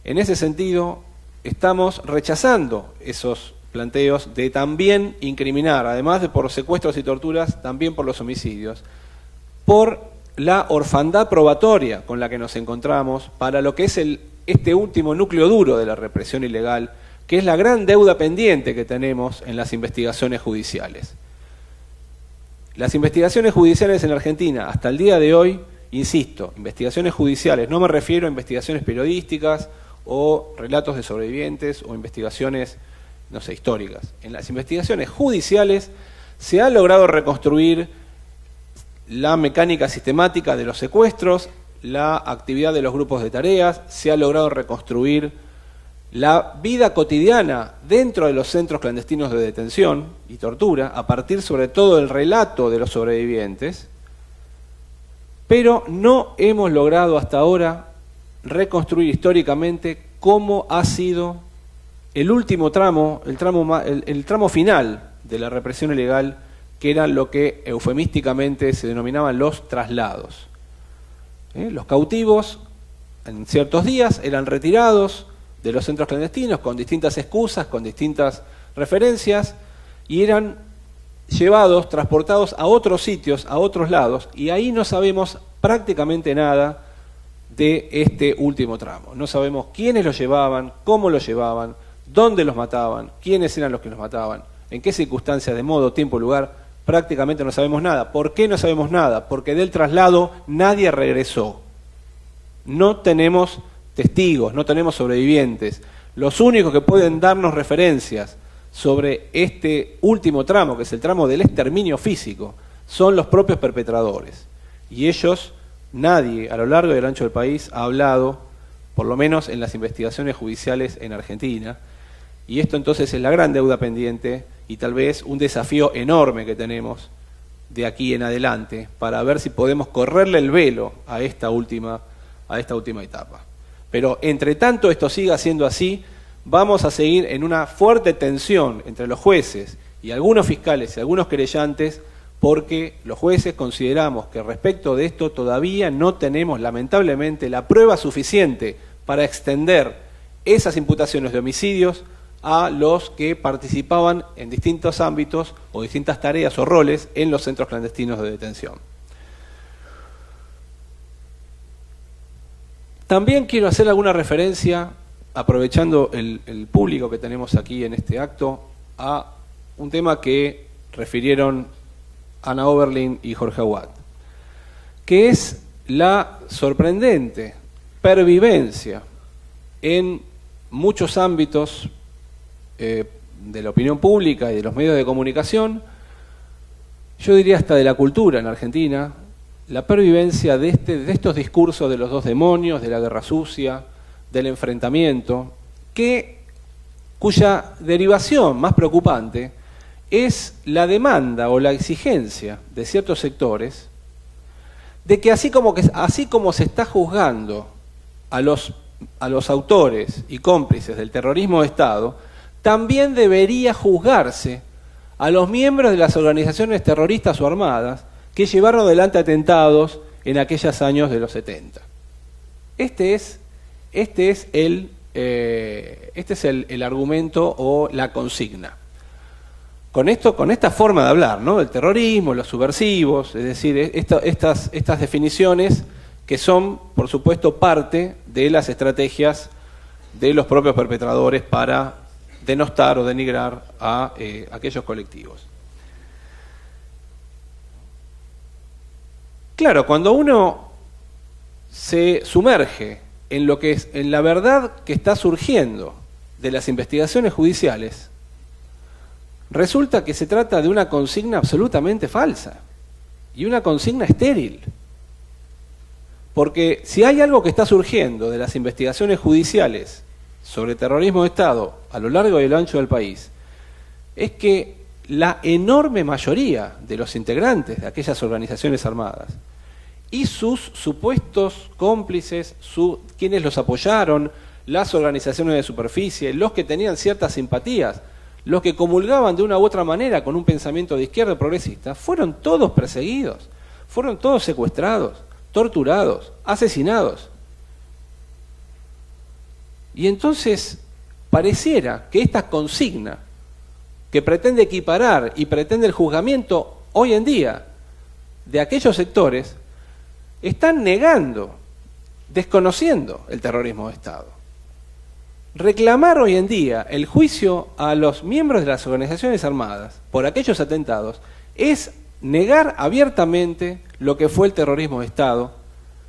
en ese sentido, estamos rechazando esos planteos de también incriminar, además de por secuestros y torturas, también por los homicidios, por la orfandad probatoria con la que nos encontramos para lo que es este último núcleo duro de la represión ilegal, que es la gran deuda pendiente que tenemos en las investigaciones judiciales. Las investigaciones judiciales en Argentina, hasta el día de hoy, insisto, investigaciones judiciales, no me refiero a investigaciones periodísticas o relatos de sobrevivientes o investigaciones, no sé, históricas. En las investigaciones judiciales se ha logrado reconstruir la mecánica sistemática de los secuestros, la actividad de los grupos de tareas, se ha logrado reconstruir la vida cotidiana dentro de los centros clandestinos de detención y tortura, a partir sobre todo del relato de los sobrevivientes, pero no hemos logrado hasta ahora reconstruir históricamente cómo ha sido el último tramo, el tramo final de la represión ilegal, que era lo que eufemísticamente se denominaban los traslados. Los cautivos, en ciertos días, eran retirados de los centros clandestinos con distintas excusas, con distintas referencias, y eran llevados, transportados a otros sitios, a otros lados, y ahí no sabemos prácticamente nada de este último tramo. No sabemos quiénes los llevaban, cómo los llevaban, dónde los mataban, quiénes eran los que los mataban, en qué circunstancias, de modo, tiempo, lugar. Prácticamente no sabemos nada. ¿Por qué no sabemos nada? Porque del traslado nadie regresó. No tenemos testigos, no tenemos sobrevivientes. Los únicos que pueden darnos referencias sobre este último tramo, que es el tramo del exterminio físico, son los propios perpetradores. Y ellos, nadie a lo largo y del ancho del país ha hablado, por lo menos en las investigaciones judiciales en Argentina. Y esto entonces es la gran deuda pendiente y tal vez un desafío enorme que tenemos de aquí en adelante para ver si podemos correrle el velo a esta última etapa. Pero entre tanto esto siga siendo así, vamos a seguir en una fuerte tensión entre los jueces y algunos fiscales y algunos querellantes, porque los jueces consideramos que respecto de esto todavía no tenemos lamentablemente la prueba suficiente para extender esas imputaciones de homicidios a los que participaban en distintos ámbitos o distintas tareas o roles en los centros clandestinos de detención. También quiero hacer alguna referencia, aprovechando el público que tenemos aquí en este acto, a un tema que refirieron Ana Oberlin y Jorge Aguad, que es la sorprendente pervivencia en muchos ámbitos de la opinión pública y de los medios de comunicación, yo diría hasta de la cultura en Argentina, la pervivencia de estos discursos de los dos demonios, de la guerra sucia, del enfrentamiento, cuya derivación más preocupante es la demanda o la exigencia de ciertos sectores de que así como se está juzgando a los autores y cómplices del terrorismo de Estado, también debería juzgarse a los miembros de las organizaciones terroristas o armadas que llevaron adelante atentados en aquellos años de los 70. Este es el argumento o la consigna. Con esta forma de hablar, ¿no?, del terrorismo, los subversivos, es decir, estas definiciones que son, por supuesto, parte de las estrategias de los propios perpetradores para denostar o denigrar a aquellos colectivos. Claro, cuando uno se sumerge en la verdad que está surgiendo de las investigaciones judiciales, resulta que se trata de una consigna absolutamente falsa y una consigna estéril. Porque si hay algo que está surgiendo de las investigaciones judiciales sobre terrorismo de Estado a lo largo y a lo ancho del país, es que la enorme mayoría de los integrantes de aquellas organizaciones armadas y sus supuestos cómplices, quienes los apoyaron, las organizaciones de superficie, los que tenían ciertas simpatías, los que comulgaban de una u otra manera con un pensamiento de izquierda progresista, fueron todos perseguidos, fueron todos secuestrados, torturados, asesinados. Y entonces pareciera que esta consigna que pretende equiparar y pretende el juzgamiento hoy en día de aquellos sectores están negando, desconociendo el terrorismo de Estado. Reclamar hoy en día el juicio a los miembros de las organizaciones armadas por aquellos atentados es negar abiertamente lo que fue el terrorismo de Estado,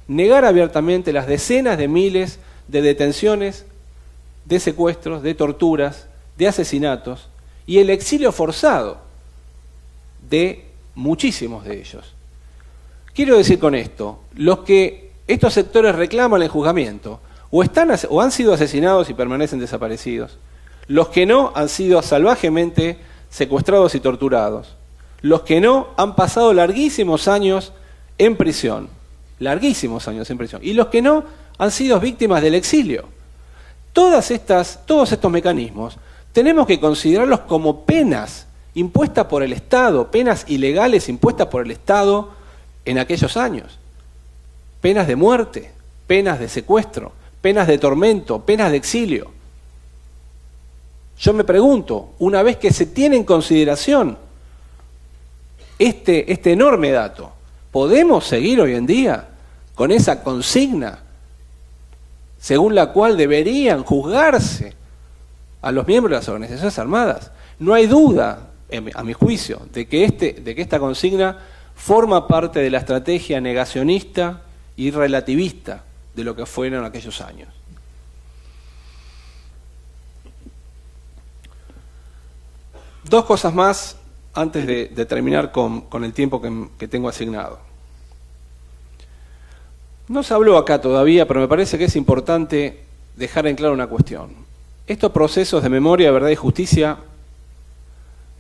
negar abiertamente las decenas de miles de detenciones, de secuestros, de torturas, de asesinatos y el exilio forzado de muchísimos de ellos. Quiero decir con esto, los que estos sectores reclaman el juzgamiento, o han sido asesinados y permanecen desaparecidos, los que no han sido salvajemente secuestrados y torturados, los que no han pasado larguísimos años en prisión, y los que no han sido víctimas del exilio. Todos estos mecanismos tenemos que considerarlos como penas impuestas por el Estado, penas ilegales impuestas por el Estado en aquellos años. Penas de muerte, penas de secuestro, penas de tormento, penas de exilio. Yo me pregunto, una vez que se tiene en consideración este enorme dato, ¿podemos seguir hoy en día con esa consigna según la cual deberían juzgarse a los miembros de las organizaciones armadas? No hay duda, a mi juicio, de que esta consigna forma parte de la estrategia negacionista y relativista de lo que fueron aquellos años. Dos cosas más antes de terminar con el tiempo que tengo asignado. No se habló acá todavía, pero me parece que es importante dejar en claro una cuestión. Estos procesos de memoria, verdad y justicia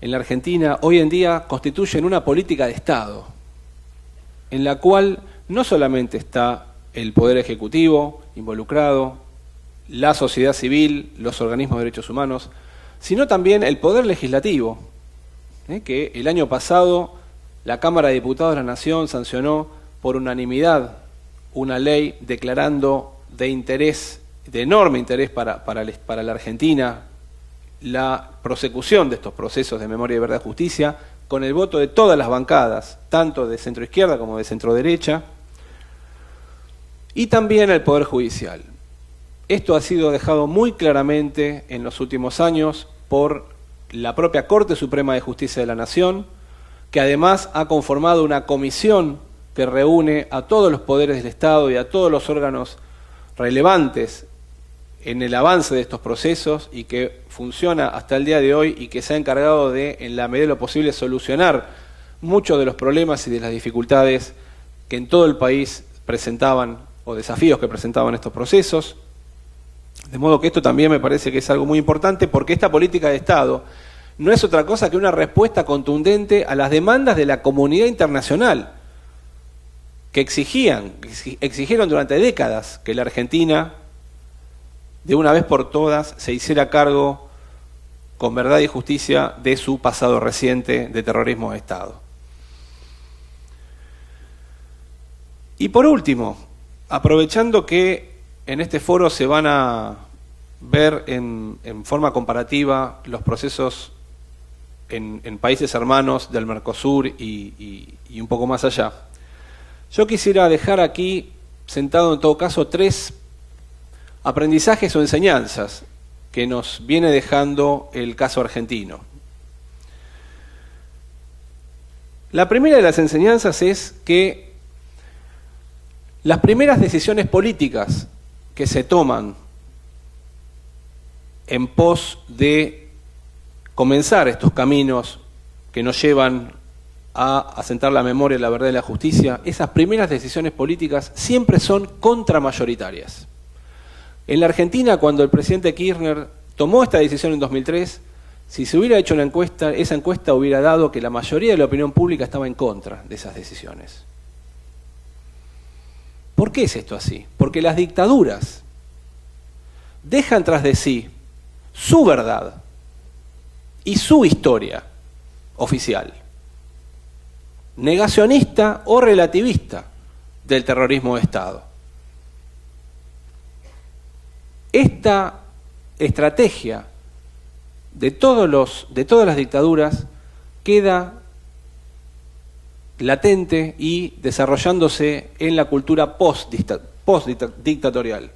en la Argentina hoy en día constituyen una política de Estado, en la cual no solamente está el Poder Ejecutivo involucrado, la sociedad civil, los organismos de derechos humanos, sino también el Poder Legislativo, que el año pasado la Cámara de Diputados de la Nación sancionó por unanimidad una ley declarando de enorme interés para la Argentina, la prosecución de estos procesos de memoria y verdad y justicia, con el voto de todas las bancadas, tanto de centroizquierda como de centroderecha, y también el Poder Judicial. Esto ha sido dejado muy claramente en los últimos años por la propia Corte Suprema de Justicia de la Nación, que además ha conformado una comisión que reúne a todos los poderes del Estado y a todos los órganos relevantes en el avance de estos procesos y que funciona hasta el día de hoy y que se ha encargado de, en la medida de lo posible, solucionar muchos de los problemas y de las dificultades que en todo el país presentaban, o desafíos que presentaban estos procesos. De modo que esto también me parece que es algo muy importante, porque esta política de Estado no es otra cosa que una respuesta contundente a las demandas de la comunidad internacional, que exigieron durante décadas que la Argentina, de una vez por todas, se hiciera cargo con verdad y justicia de su pasado reciente de terrorismo de Estado. Y por último, aprovechando que en este foro se van a ver en forma comparativa los procesos en países hermanos del Mercosur y un poco más allá, yo quisiera dejar aquí, sentado en todo caso, 3 aprendizajes o enseñanzas que nos viene dejando el caso argentino. La primera de las enseñanzas es que las primeras decisiones políticas que se toman en pos de comenzar estos caminos que nos llevan a asentar la memoria, la verdad y la justicia, esas primeras decisiones políticas siempre son contramayoritarias. En la Argentina, cuando el presidente Kirchner tomó esta decisión en 2003, si se hubiera hecho una encuesta, esa encuesta hubiera dado que la mayoría de la opinión pública estaba en contra de esas decisiones. ¿Por qué es esto así? Porque las dictaduras dejan tras de sí su verdad y su historia oficial, negacionista o relativista del terrorismo de Estado. Esta estrategia de todas las dictaduras queda latente y desarrollándose en la cultura post-dictatorial.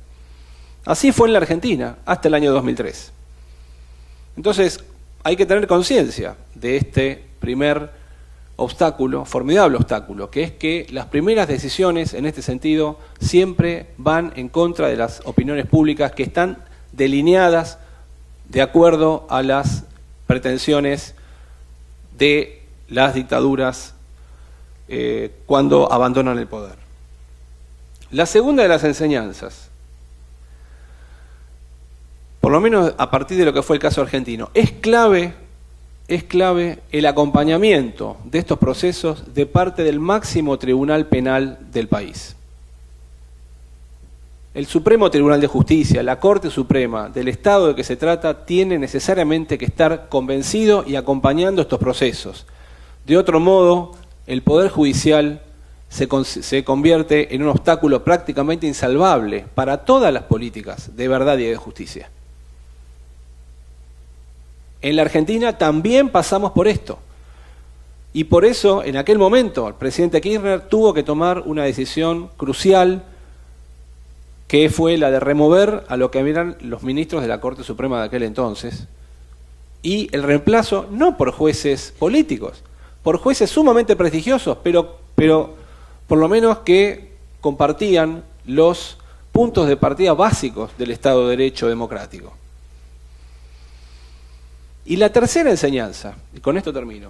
Así fue en la Argentina hasta el año 2003. Entonces, hay que tener conciencia de este primer obstáculo, formidable obstáculo, que es que las primeras decisiones en este sentido siempre van en contra de las opiniones públicas que están delineadas de acuerdo a las pretensiones de las dictaduras cuando abandonan el poder. La segunda de las enseñanzas, por lo menos a partir de lo que fue el caso argentino, es clave el acompañamiento de estos procesos de parte del máximo tribunal penal del país. El Supremo Tribunal de Justicia, la Corte Suprema del Estado de que se trata, tiene necesariamente que estar convencido y acompañando estos procesos. De otro modo, el Poder Judicial se convierte en un obstáculo prácticamente insalvable para todas las políticas de verdad y de justicia. En la Argentina también pasamos por esto. Y por eso, en aquel momento, el presidente Kirchner tuvo que tomar una decisión crucial, que fue la de remover a lo que eran los ministros de la Corte Suprema de aquel entonces, y el reemplazo no por jueces políticos, por jueces sumamente prestigiosos, pero por lo menos que compartían los puntos de partida básicos del Estado de Derecho democrático. Y la tercera enseñanza, y con esto termino,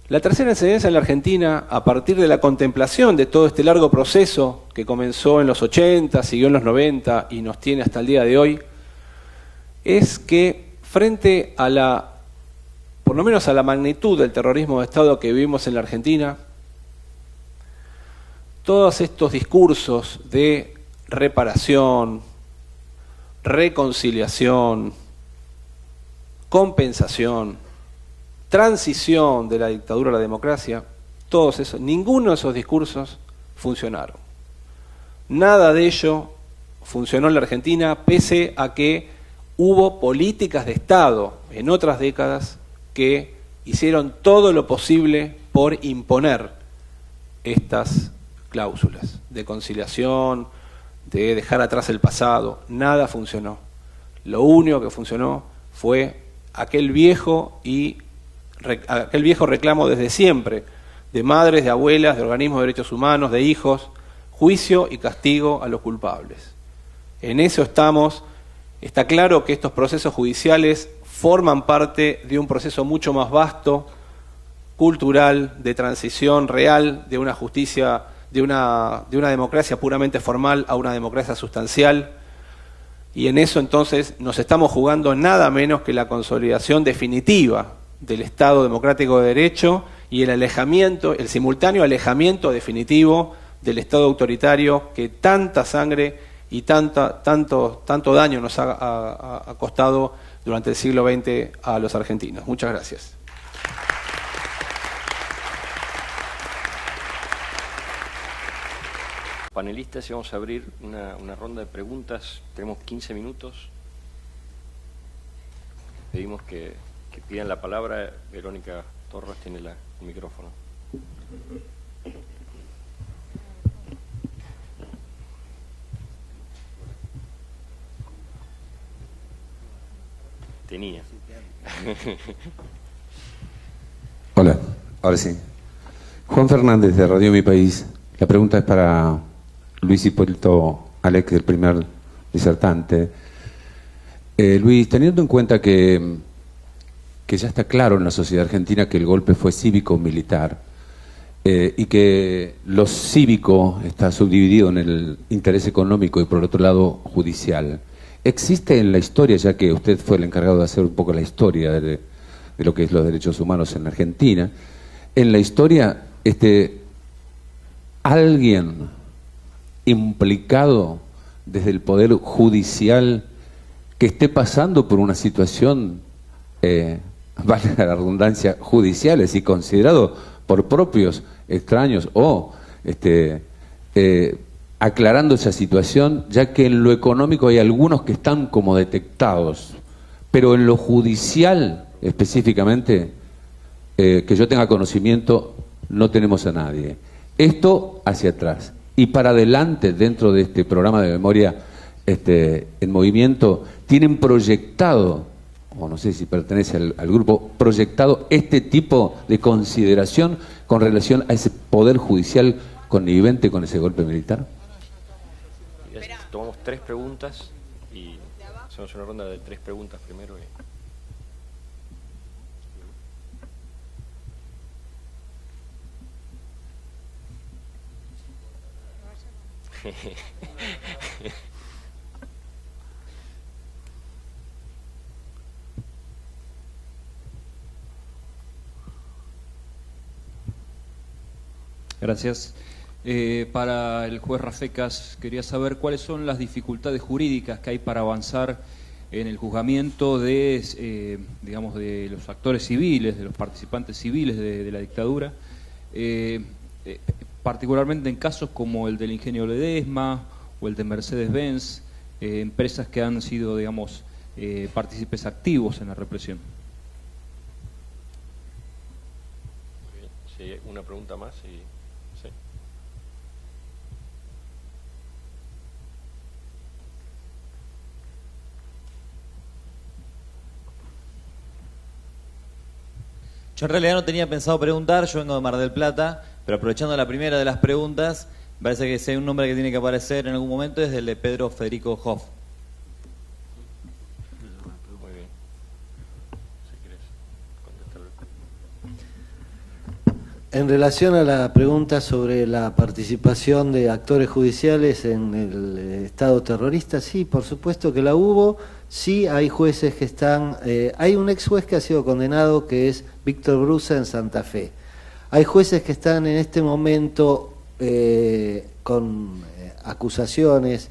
la tercera enseñanza en la Argentina, a partir de la contemplación de todo este largo proceso que comenzó en los 80, siguió en los 90 y nos tiene hasta el día de hoy, es que frente a por lo menos a la magnitud del terrorismo de Estado que vivimos en la Argentina, todos estos discursos de reparación, reconciliación, compensación, transición de la dictadura a la democracia, todos esos, ninguno de esos discursos funcionaron. Nada de ello funcionó en la Argentina, pese a que hubo políticas de Estado en otras décadas que hicieron todo lo posible por imponer estas cláusulas de conciliación, de dejar atrás el pasado. Nada funcionó. Lo único que funcionó fue aquel viejo reclamo desde siempre, de madres, de abuelas, de organismos de derechos humanos, de hijos, juicio y castigo a los culpables. En eso estamos. Está claro que estos procesos judiciales forman parte de un proceso mucho más vasto, cultural, de transición real, de una justicia, de una democracia puramente formal a una democracia sustancial. Y en eso entonces nos estamos jugando nada menos que la consolidación definitiva del Estado democrático de derecho y el simultáneo alejamiento definitivo del Estado autoritario que tanta sangre y tanto daño nos ha costado durante el siglo XX a los argentinos. Muchas gracias.
Panelistas, y vamos a abrir una ronda de preguntas. Tenemos 15 minutos. Pedimos que pidan la palabra. Verónica Torres tiene el micrófono. Tenía.
Hola, ahora sí. Juan Fernández, de Radio Mi País. La pregunta es para Luis Hipólito Alex, el primer disertante. Luis, teniendo en cuenta que ya está claro en la sociedad argentina que el golpe fue cívico-militar y que lo cívico está subdividido en el interés económico y por otro lado judicial, ¿existe en la historia, ya que usted fue el encargado de hacer un poco la historia de lo que es los derechos humanos en Argentina, en la historia alguien implicado desde el Poder Judicial que esté pasando por una situación, valga la redundancia, judiciales y considerado por propios extraños o aclarando esa situación, ya que en lo económico hay algunos que están como detectados, pero en lo judicial específicamente, que yo tenga conocimiento, no tenemos a nadie. Esto hacia atrás. Y para adelante, dentro de este programa de memoria en movimiento, tienen proyectado, o no sé si pertenece al grupo, proyectado este tipo de consideración con relación a ese poder judicial connivente con ese golpe militar.
Tomamos 3 preguntas y hacemos una ronda de 3 preguntas primero.
Gracias. Para el juez Rafecas, quería saber cuáles son las dificultades jurídicas que hay para avanzar en el juzgamiento de, digamos, de los actores civiles, de los participantes civiles de la dictadura, particularmente en casos como el del Ingenio Ledesma o el de Mercedes-Benz, empresas que han sido, digamos, partícipes activos en la represión.
Sí, una pregunta más y... Sí.
Yo en realidad no tenía pensado preguntar, yo vengo de Mar del Plata, pero aprovechando la primera de las preguntas, parece que si hay un nombre que tiene que aparecer en algún momento es el de Pedro Federico Hoff.
Muy bien. Si quieres contestar.
En relación a la pregunta sobre la participación de actores judiciales en el Estado terrorista, sí, por supuesto que la hubo. Sí, hay jueces que están... hay un ex juez que ha sido condenado, que es Víctor Brusa en Santa Fe. Hay jueces que están en este momento con acusaciones,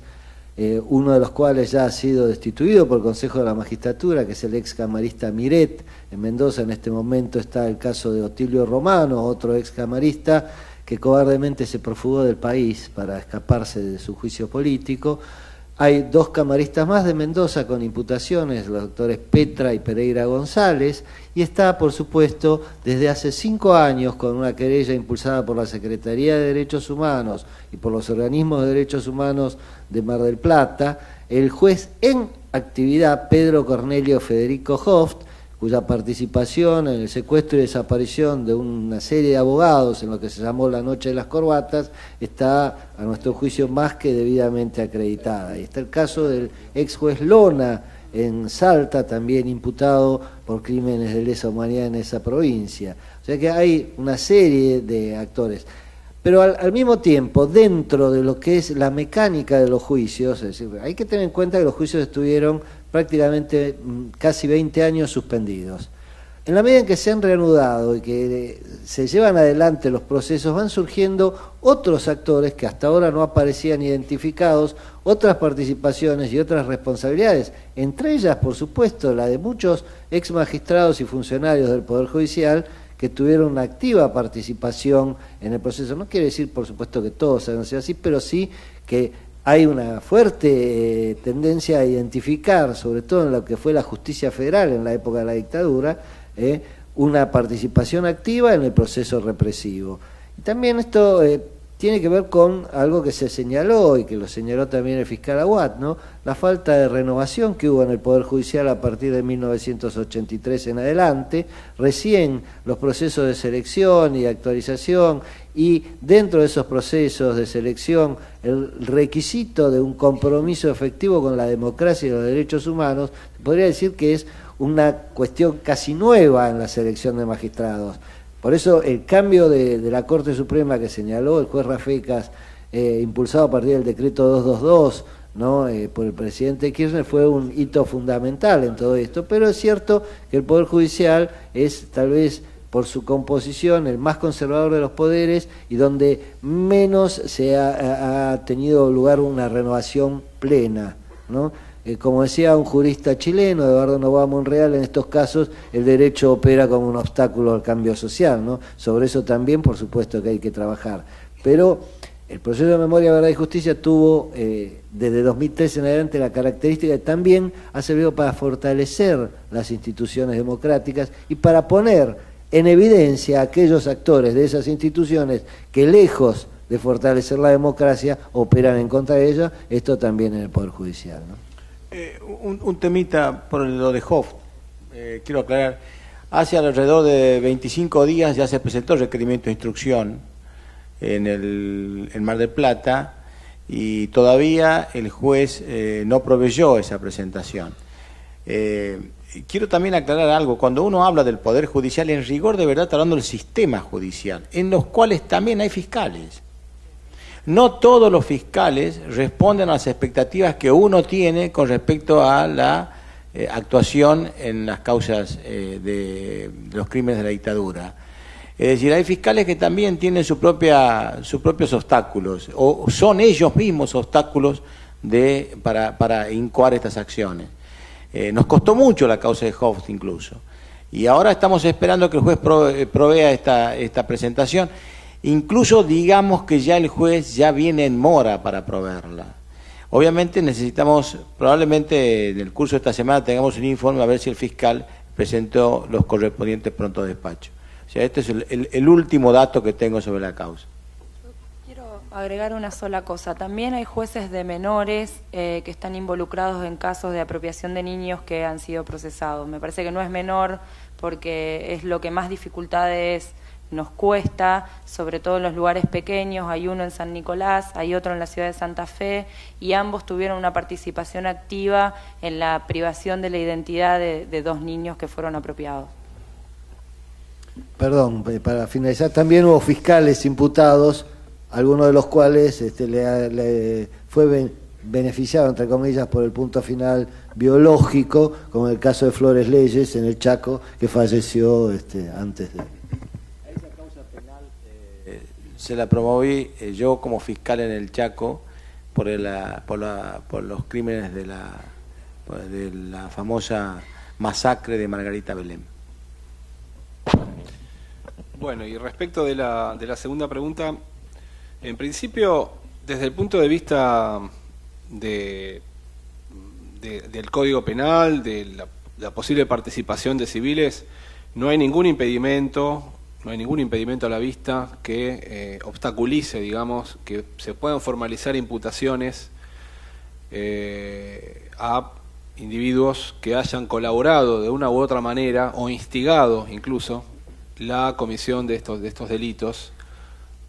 uno de los cuales ya ha sido destituido por el Consejo de la Magistratura, que es el ex camarista Miret. En Mendoza en este momento está el caso de Otilio Romano, otro ex camarista que cobardemente se profugó del país para escaparse de su juicio político. Hay dos camaristas más de Mendoza con imputaciones, los doctores Petra y Pereira González, y está, por supuesto, desde hace 5 años con una querella impulsada por la Secretaría de Derechos Humanos y por los organismos de derechos humanos de Mar del Plata, el juez en actividad Pedro Cornelio Federico Hoff, cuya participación en el secuestro y desaparición de una serie de abogados en lo que se llamó la Noche de las Corbatas está, a nuestro juicio, más que debidamente acreditada. Y está el caso del ex juez Lona en Salta, también imputado por crímenes de lesa humanidad en esa provincia. O sea que hay una serie de actores. Pero al mismo tiempo, dentro de lo que es la mecánica de los juicios, es decir, hay que tener en cuenta que los juicios estuvieron prácticamente casi 20 años suspendidos. En la medida en que se han reanudado y que se llevan adelante los procesos, van surgiendo otros actores que hasta ahora no aparecían identificados, otras participaciones y otras responsabilidades, entre ellas, por supuesto, la de muchos ex magistrados y funcionarios del Poder Judicial que tuvieron una activa participación en el proceso. No quiere decir, por supuesto, que todos hayan sido así, pero sí que hay una fuerte tendencia a identificar, sobre todo en lo que fue la justicia federal en la época de la dictadura, una participación activa en el proceso represivo. Y también esto tiene que ver con algo que se señaló y que lo señaló también el fiscal Aguad, ¿no? La falta de renovación que hubo en el Poder Judicial a partir de 1983 en adelante, recién los procesos de selección y actualización, y dentro de esos procesos de selección el requisito de un compromiso efectivo con la democracia y los derechos humanos, podría decir que es una cuestión casi nueva en la selección de magistrados. Por eso el cambio de la Corte Suprema que señaló el juez Rafecas, impulsado a partir del decreto 222, ¿no? Por el presidente Kirchner, fue un hito fundamental en todo esto. Pero es cierto que el Poder Judicial es tal vez por su composición el más conservador de los poderes y donde menos se ha tenido lugar una renovación plena, ¿no? Como decía un jurista chileno, Eduardo Novoa Monreal, en estos casos el derecho opera como un obstáculo al cambio social, ¿no? Sobre eso también, por supuesto, que hay que trabajar. Pero el proceso de memoria, verdad y justicia tuvo, desde 2013 en adelante, la característica que también ha servido para fortalecer las instituciones democráticas y para poner en evidencia a aquellos actores de esas instituciones que, lejos de fortalecer la democracia, operan en contra de ella. Esto también en el Poder Judicial, ¿no?
Un temita por lo de Hoff, quiero aclarar. Hace alrededor de 25 días ya se presentó el requerimiento de instrucción en Mar del Plata y todavía el juez no proveyó esa presentación. Quiero también aclarar algo. Cuando uno habla del Poder Judicial, en rigor de verdad está hablando del sistema judicial, en los cuales también hay fiscales. no todos los fiscales responden a las expectativas que uno tiene con respecto a la actuación en las causas de los crímenes de la dictadura. Es decir, hay fiscales que también tienen sus propios obstáculos, o son ellos mismos obstáculos para incoar estas acciones. Nos costó mucho la causa de Hobbs incluso, y ahora estamos esperando que el juez provea esta presentación. Incluso digamos que ya el juez ya viene en mora para proveerla. Obviamente necesitamos, probablemente en el curso de esta semana tengamos un informe a ver si el fiscal presentó los correspondientes pronto despacho. O sea, este es el último dato que tengo sobre la causa.
Quiero agregar una sola cosa. También hay jueces de menores que están involucrados en casos de apropiación de niños que han sido procesados. Me parece que no es menor porque es lo que más dificultades nos cuesta, sobre todo en los lugares pequeños. Hay uno en San Nicolás, hay otro en la ciudad de Santa Fe, y ambos tuvieron una participación activa en la privación de la identidad de 2 niños que fueron apropiados.
Perdón, para finalizar, también hubo fiscales imputados, algunos de los cuales le fue beneficiado, entre comillas, por el punto final biológico, como en el caso de Flores Leyes en el Chaco, que falleció antes de...
Esa causa penal se la promoví yo como fiscal en el Chaco por los crímenes de la famosa masacre de Margarita Belén.
Bueno, y respecto de la segunda pregunta, en principio, desde el punto de vista del Código Penal, de la posible participación de civiles, no hay ningún impedimento a la vista que obstaculice, digamos, que se puedan formalizar imputaciones a individuos que hayan colaborado de una u otra manera o instigado incluso la comisión de estos delitos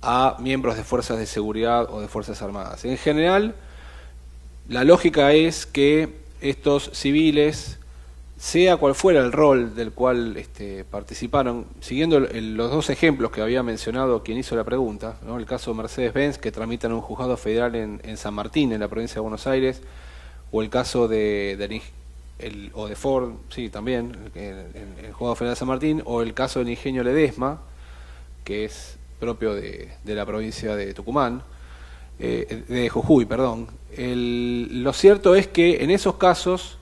a miembros de fuerzas de seguridad o de fuerzas armadas. En general, la lógica es que estos civiles, sea cual fuera el rol del cual participaron, siguiendo los 2 ejemplos que había mencionado quien hizo la pregunta, ¿no? El caso de Mercedes-Benz, que tramita en un juzgado federal en San Martín, en la provincia de Buenos Aires, o el caso de Ford, sí, también, el juzgado federal de San Martín, o el caso del Ingenio Ledesma, que es propio de la provincia de Tucumán, de Jujuy, perdón. Lo cierto es que en esos casos,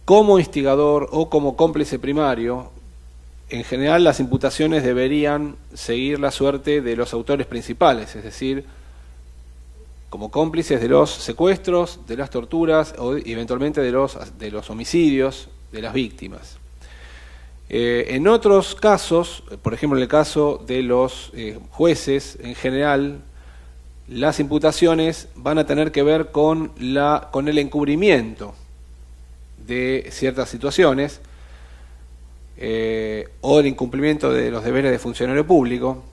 como instigador o como cómplice primario, en general las imputaciones deberían seguir la suerte de los autores principales, es decir, como cómplices de los secuestros, de las torturas o eventualmente de los homicidios de las víctimas. En otros casos, por ejemplo en el caso de los jueces, en general las imputaciones van a tener que ver con el encubrimiento de ciertas situaciones o el incumplimiento de los deberes de funcionario público,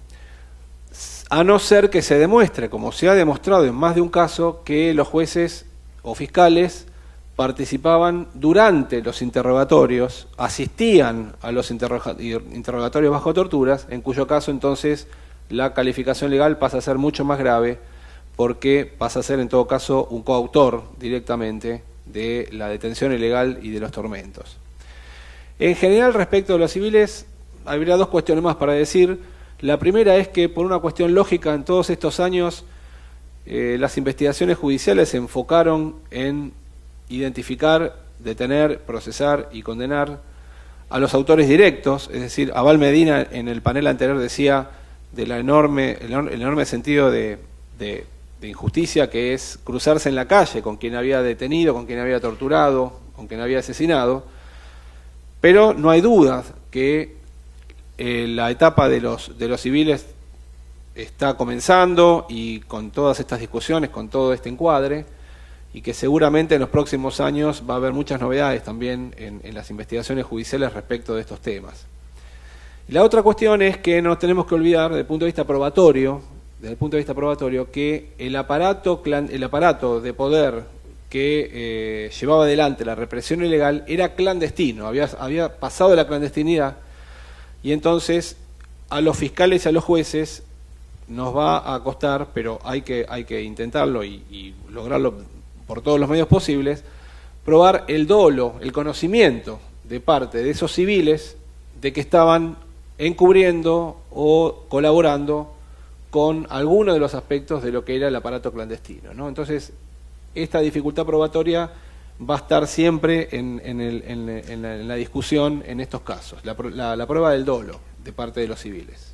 a no ser que se demuestre, como se ha demostrado en más de un caso, que los jueces o fiscales participaban durante los interrogatorios, asistían a los interrogatorios bajo torturas, en cuyo caso entonces la calificación legal pasa a ser mucho más grave, porque pasa a ser en todo caso un coautor directamente de la detención ilegal y de los tormentos. En general, respecto a los civiles, habría 2 cuestiones más para decir. La primera es que, por una cuestión lógica, en todos estos años las investigaciones judiciales se enfocaron en identificar, detener, procesar y condenar a los autores directos, es decir, Abal Medina en el panel anterior decía el enorme sentido de injusticia que es cruzarse en la calle con quien había detenido, con quien había torturado, con quien había asesinado, pero no hay duda que la etapa de los civiles está comenzando, y con todas estas discusiones, con todo este encuadre, y que seguramente en los próximos años va a haber muchas novedades también en las investigaciones judiciales respecto de estos temas. Y la otra cuestión es que no tenemos que olvidar, desde el punto de vista probatorio, que el aparato de poder que llevaba adelante la represión ilegal era clandestino, había pasado de la clandestinidad, y entonces a los fiscales y a los jueces nos va a costar, pero hay que intentarlo y lograrlo por todos los medios posibles, probar el dolo, el conocimiento de parte de esos civiles de que estaban encubriendo o colaborando con alguno de los aspectos de lo que era el aparato clandestino, ¿no? Entonces, esta dificultad probatoria va a estar siempre en la discusión en estos casos, la prueba del dolo de parte de los civiles.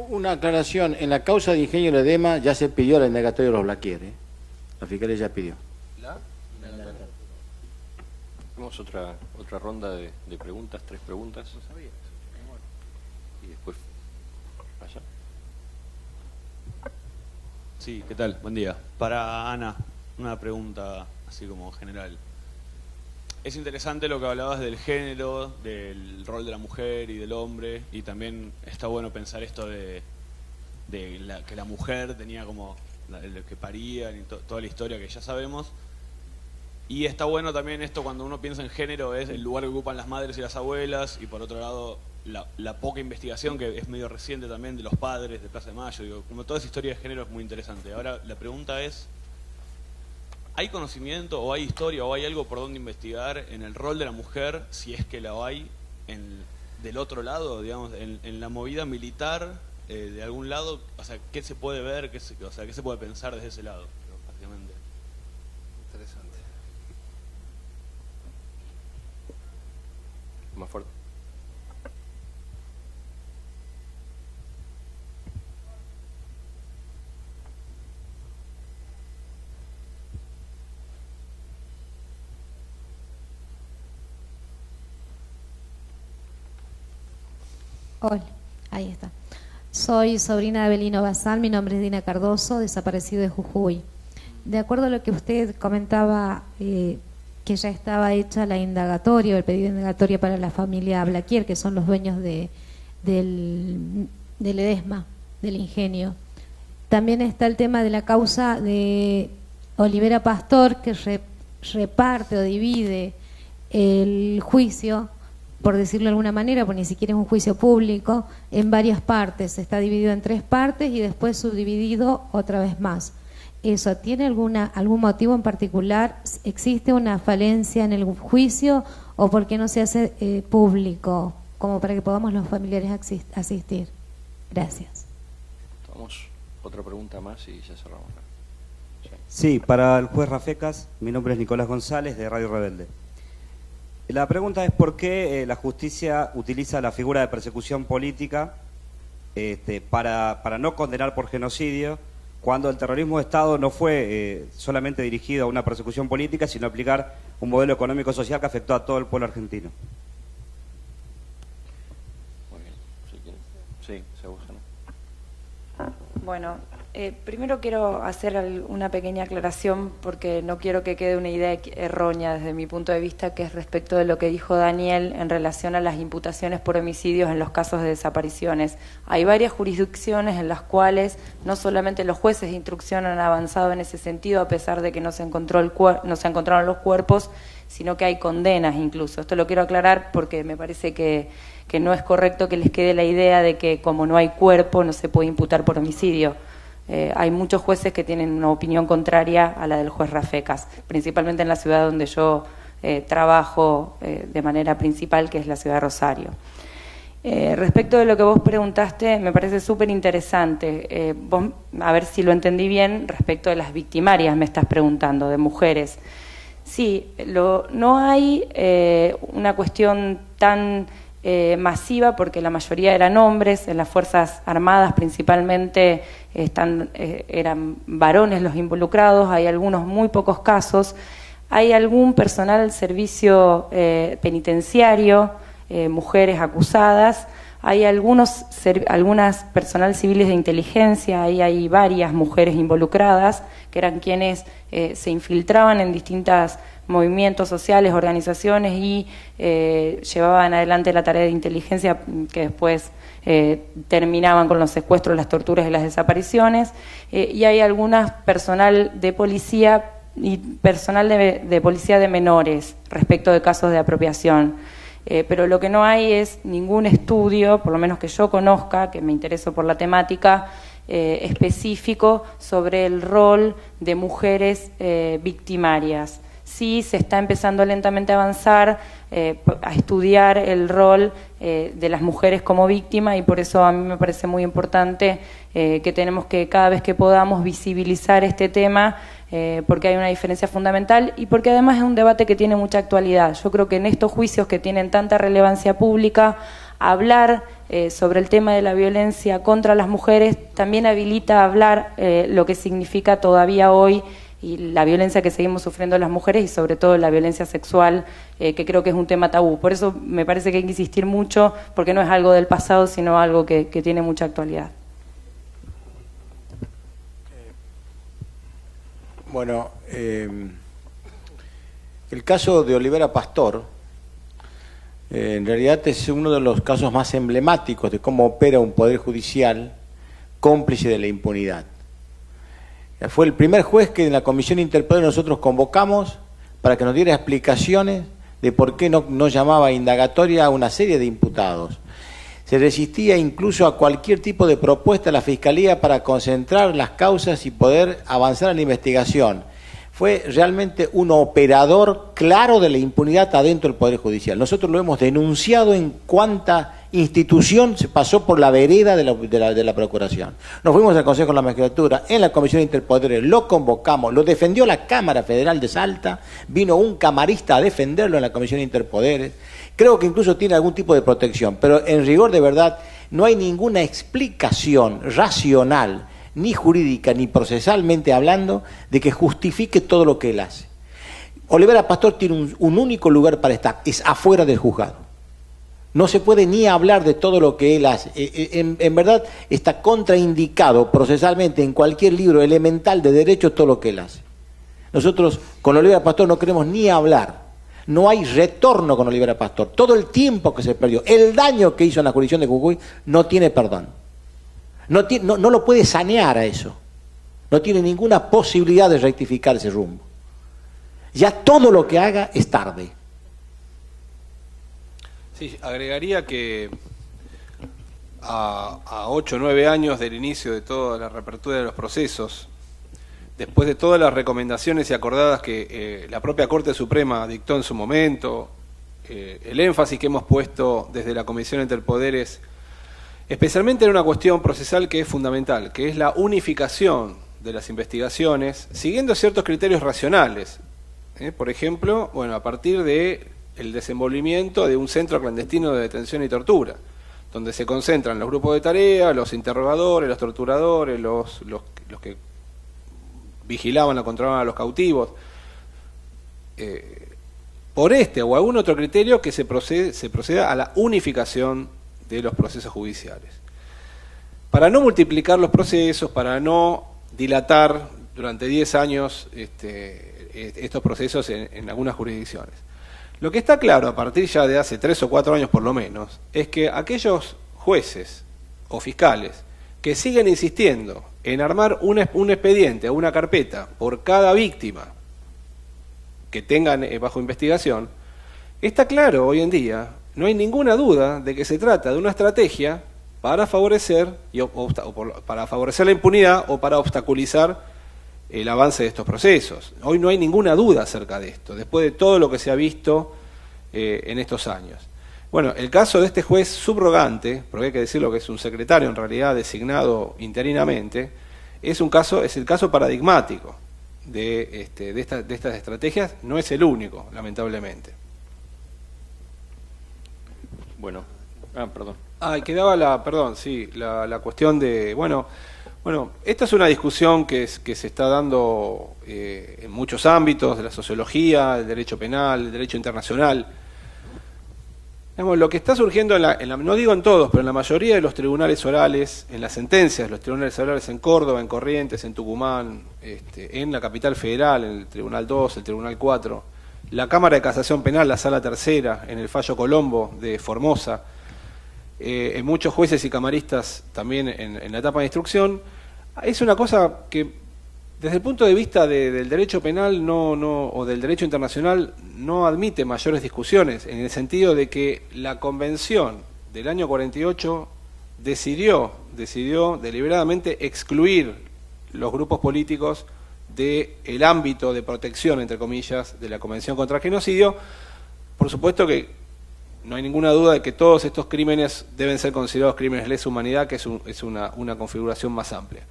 Una aclaración, en la causa de Ingenio Ledesma ya se pidió la indagatoria de los Blaquier, ¿eh? La Fiscalía ya pidió.
Tenemos otra ronda de preguntas, 3 preguntas. Y después, allá.
Sí, ¿qué tal? Buen día. Para Ana, una pregunta así como general. Es interesante lo que hablabas del género, del rol de la mujer y del hombre, y también está bueno pensar esto de que la mujer tenía como lo que parían y toda la historia que ya sabemos. Y está bueno también esto cuando uno piensa en género, es el lugar que ocupan las madres y las abuelas, y por otro lado la poca investigación que es medio reciente también de los padres de Plaza de Mayo. Digo, como toda esa historia de género es muy interesante. Ahora la pregunta es, ¿hay conocimiento o hay historia o hay algo por donde investigar en el rol de la mujer, si es que la hay, del otro lado, digamos, en la movida militar de algún lado? O sea, ¿qué se puede ver? ¿Qué se puede pensar desde ese lado? Básicamente.
Interesante.
Más fuerte.
Hola, ahí está. Soy sobrina de Abelino Bazán, mi nombre es Dina Cardoso, desaparecido de Jujuy. De acuerdo a lo que usted comentaba, que ya estaba hecha la indagatoria, o el pedido de indagatoria para la familia Blaquier, que son los dueños del Ledesma, del Ingenio. También está el tema de la causa de Olivera Pastor, que reparte o divide el juicio, por decirlo de alguna manera, porque ni siquiera es un juicio público, en varias partes. Está dividido en 3 partes y después subdividido otra vez más. ¿Eso tiene algún motivo en particular? ¿Existe una falencia en el juicio o por qué no se hace público, como para que podamos los familiares asistir? Gracias.
Tomamos otra pregunta más y ya cerramos.
Sí, para el juez Rafecas, mi nombre es Nicolás González, de Radio Rebelde. La pregunta es por qué la justicia utiliza la figura de persecución política para no condenar por genocidio, cuando el terrorismo de Estado no fue solamente dirigido a una persecución política, sino a aplicar un modelo económico-social que afectó a todo el pueblo argentino.
Muy bien. Sí, se usa, ¿no?
Bueno, primero quiero hacer una pequeña aclaración porque no quiero que quede una idea errónea desde mi punto de vista, que es respecto de lo que dijo Daniel en relación a las imputaciones por homicidios en los casos de desapariciones. Hay varias jurisdicciones en las cuales no solamente los jueces de instrucción han avanzado en ese sentido, a pesar de que no se encontraron los cuerpos, sino que hay condenas incluso. Esto lo quiero aclarar porque me parece que no es correcto que les quede la idea de que como no hay cuerpo no se puede imputar por homicidio. Hay muchos jueces que tienen una opinión contraria a la del juez Rafecas, principalmente en la ciudad donde yo trabajo de manera principal, que es la ciudad de Rosario. Respecto de lo que vos preguntaste, me parece súper interesante. Vos, a ver si lo entendí bien, respecto de las victimarias me estás preguntando, de mujeres. Sí, no hay una cuestión tan masiva, porque la mayoría eran hombres. En las Fuerzas Armadas principalmente eran varones los involucrados. Hay algunos muy pocos casos. Hay algún personal del servicio penitenciario, mujeres acusadas. Hay algunas personal civiles de inteligencia. Ahí hay varias mujeres involucradas que eran quienes se infiltraban en distintos movimientos sociales, organizaciones, y llevaban adelante la tarea de inteligencia que después terminaban con los secuestros, las torturas y las desapariciones. Y hay algunas personal de policía y personal de policía de menores respecto de casos de apropiación. pero lo que no hay es ningún estudio, por lo menos que yo conozca, que me intereso por la temática, específico sobre el rol de mujeres victimarias. Sí se está empezando lentamente a avanzar, a estudiar el rol de las mujeres como víctima, y por eso a mí me parece muy importante que tenemos que cada vez que podamos visibilizar este tema, porque hay una diferencia fundamental y porque además es un debate que tiene mucha actualidad. Yo creo que en estos juicios que tienen tanta relevancia pública, hablar sobre el tema de la violencia contra las mujeres también habilita a hablar lo que significa todavía hoy y la violencia que seguimos sufriendo las mujeres, y sobre todo la violencia sexual, que creo que es un tema tabú. Por eso me parece que hay que insistir mucho, porque no es algo del pasado, sino algo que tiene mucha actualidad.
Bueno, el caso de Olivera Pastor, en realidad es uno de los casos más emblemáticos de cómo opera un poder judicial cómplice de la impunidad. Fue el primer juez que en la Comisión Interpoder nosotros convocamos para que nos diera explicaciones de por qué no llamaba indagatoria a una serie de imputados. Se resistía incluso a cualquier tipo de propuesta de la Fiscalía para concentrar las causas y poder avanzar en la investigación. Fue realmente un operador claro de la impunidad adentro del Poder Judicial. Nosotros lo hemos denunciado en cuanta institución se pasó por la vereda de la Procuración. Nos fuimos al Consejo de la Magistratura, en la Comisión Interpoderes, lo convocamos, lo defendió la Cámara Federal de Salta, vino un camarista a defenderlo en la Comisión Interpoderes. Creo que incluso tiene algún tipo de protección, pero en rigor de verdad no hay ninguna explicación racional, ni jurídica, ni procesalmente hablando, de que justifique todo lo que él hace. Olivera Pastor tiene un único lugar para estar, es afuera del juzgado. No se puede ni hablar de todo lo que él hace. En verdad está contraindicado procesalmente en cualquier libro elemental de derecho todo lo que él hace. Nosotros con Olivera Pastor no queremos ni hablar. No hay retorno con Olivera Pastor. Todo el tiempo que se perdió, el daño que hizo en la jurisdicción de Jujuy, no tiene perdón. No lo puede sanear a eso. No tiene ninguna posibilidad de rectificar ese rumbo. Ya todo lo que haga es tarde.
Sí, agregaría que a 8 o 9 años del inicio de toda la reapertura de los procesos, después de todas las recomendaciones y acordadas que la propia Corte Suprema dictó en su momento, el énfasis que hemos puesto desde la Comisión Interpoderes, especialmente en una cuestión procesal que es fundamental, que es la unificación de las investigaciones, siguiendo ciertos criterios racionales. Por ejemplo, bueno, a partir de el desenvolvimiento de un centro clandestino de detención y tortura, donde se concentran los grupos de tarea, los interrogadores, los torturadores, los que vigilaban o controlaban a los cautivos, por este o algún otro criterio que se proceda a la unificación de los procesos judiciales. Para no multiplicar los procesos, para no dilatar durante 10 años estos procesos en algunas jurisdicciones. Lo que está claro a partir ya de hace 3 o 4 años por lo menos, es que aquellos jueces o fiscales que siguen insistiendo en armar un expediente o una carpeta por cada víctima que tengan bajo investigación, está claro hoy en día, no hay ninguna duda de que se trata de una estrategia para favorecer para favorecer la impunidad o para obstaculizar el avance de estos procesos. Hoy no hay ninguna duda acerca de esto, después de todo lo que se ha visto en estos años. Bueno, el caso de este juez subrogante, porque hay que decirlo que es un secretario en realidad designado interinamente, es el caso paradigmático de estas estrategias, no es el único, lamentablemente.
Bueno, perdón.
Quedaba la cuestión de, bueno, esta es una discusión que se está dando en muchos ámbitos de la sociología, el derecho penal, el derecho internacional. Digamos, lo que está surgiendo, no digo en todos, pero en la mayoría de los tribunales orales, en las sentencias de los tribunales orales en Córdoba, en Corrientes, en Tucumán, en la capital federal, en el Tribunal 2, el Tribunal 4, la Cámara de Casación Penal, la Sala Tercera, en el fallo Colombo de Formosa, en muchos jueces y camaristas también en la etapa de instrucción, es una cosa que Desde el punto de vista del derecho penal o del derecho internacional no admite mayores discusiones, en el sentido de que la Convención del año 48 decidió deliberadamente excluir los grupos políticos del ámbito de protección, entre comillas, de la Convención contra el Genocidio. Por supuesto que no hay ninguna duda de que todos estos crímenes deben ser considerados crímenes de lesa humanidad, que es una configuración más amplia.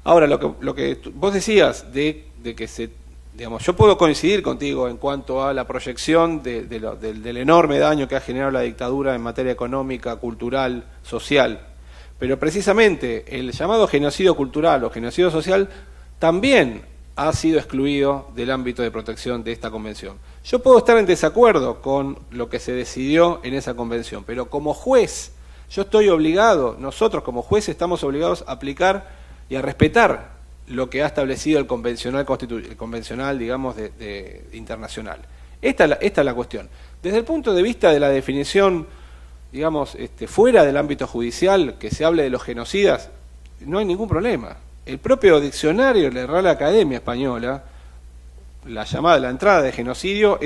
Ahora, lo que vos decías de que digamos, yo puedo coincidir contigo en cuanto a la proyección del enorme daño que ha generado la dictadura en materia económica, cultural, social, pero precisamente el llamado genocidio cultural o genocidio social también ha sido excluido del ámbito de protección de esta convención. Yo puedo estar en desacuerdo con lo que se decidió en esa convención, pero como juez, yo estoy obligado, nosotros como jueces estamos obligados a aplicar y a respetar lo que ha establecido el convencional, digamos, internacional. Esta es la cuestión. Desde el punto de vista de la definición, digamos, fuera del ámbito judicial, que se hable de los genocidas, no hay ningún problema. El propio diccionario de la Real Academia Española, la entrada de genocidio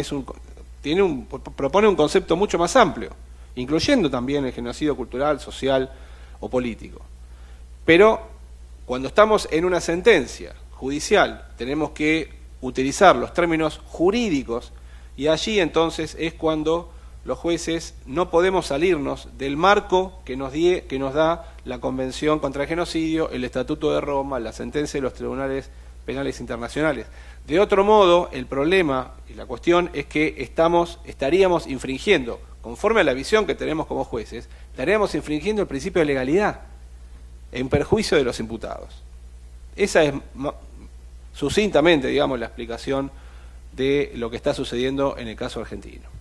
propone un concepto mucho más amplio, incluyendo también el genocidio cultural, social o político. Pero cuando estamos en una sentencia judicial, tenemos que utilizar los términos jurídicos, y allí entonces es cuando los jueces no podemos salirnos del marco que nos da la Convención contra el Genocidio, el Estatuto de Roma, la sentencia de los tribunales penales internacionales. De otro modo, el problema y la cuestión es que estaríamos infringiendo, conforme a la visión que tenemos como jueces, estaríamos infringiendo el principio de legalidad en perjuicio de los imputados. Esa es sucintamente, digamos, la explicación de lo que está sucediendo en el caso argentino.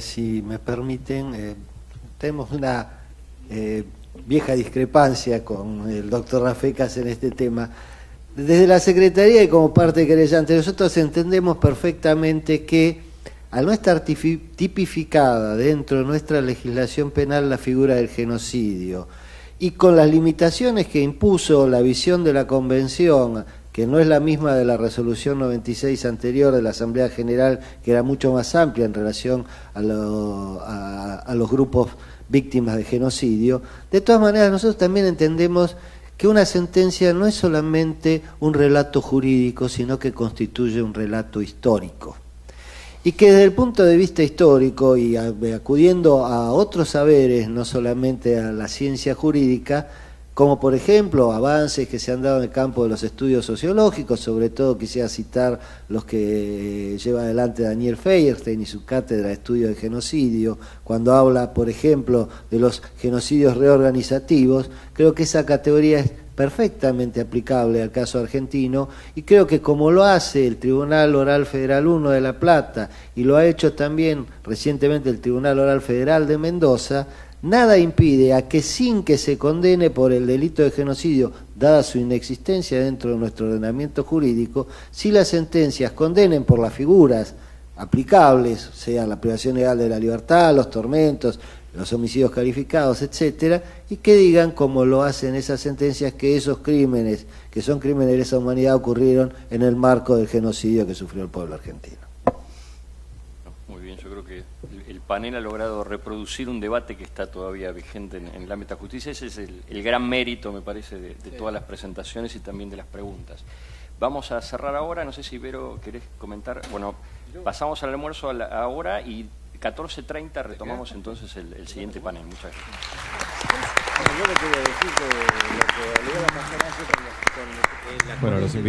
Si me permiten, tenemos una vieja discrepancia con el doctor Rafecas en este tema. Desde la Secretaría y como parte querellante, nosotros entendemos perfectamente que al no estar tipificada dentro de nuestra legislación penal la figura del genocidio, y con las limitaciones que impuso la visión de la Convención, que no es la misma de la resolución 96 anterior de la Asamblea General, que era mucho más amplia en relación a los grupos víctimas de genocidio, de todas maneras nosotros también entendemos que una sentencia no es solamente un relato jurídico, sino que constituye un relato histórico. Y que desde el punto de vista histórico y acudiendo a otros saberes, no solamente a la ciencia jurídica, como por ejemplo avances que se han dado en el campo de los estudios sociológicos, sobre todo quisiera citar los que lleva adelante Daniel Feierstein y su cátedra de estudio de genocidio, cuando habla por ejemplo de los genocidios reorganizativos. Creo que esa categoría es perfectamente aplicable al caso argentino, y creo que como lo hace el Tribunal Oral Federal 1 de La Plata y lo ha hecho también recientemente el Tribunal Oral Federal de Mendoza, nada impide a que sin que se condene por el delito de genocidio, dada su inexistencia dentro de nuestro ordenamiento jurídico, si las sentencias condenen por las figuras aplicables, sea la privación legal de la libertad, los tormentos, los homicidios calificados, etcétera, y que digan, como lo hacen esas sentencias, que esos crímenes, que son crímenes de lesa humanidad, ocurrieron en el marco del genocidio que sufrió el pueblo argentino.
Muy bien, yo creo que el panel ha logrado reproducir un debate que está todavía vigente en el ámbito de la justicia. Ese es el gran mérito, me parece, de todas las presentaciones y también de las preguntas. Vamos a cerrar ahora, no sé si Vero querés comentar. Bueno, pasamos al almuerzo ahora y 14:30 retomamos entonces el siguiente panel. Muchas gracias.
Yo le quería decir que lo que le iba a pasar hace con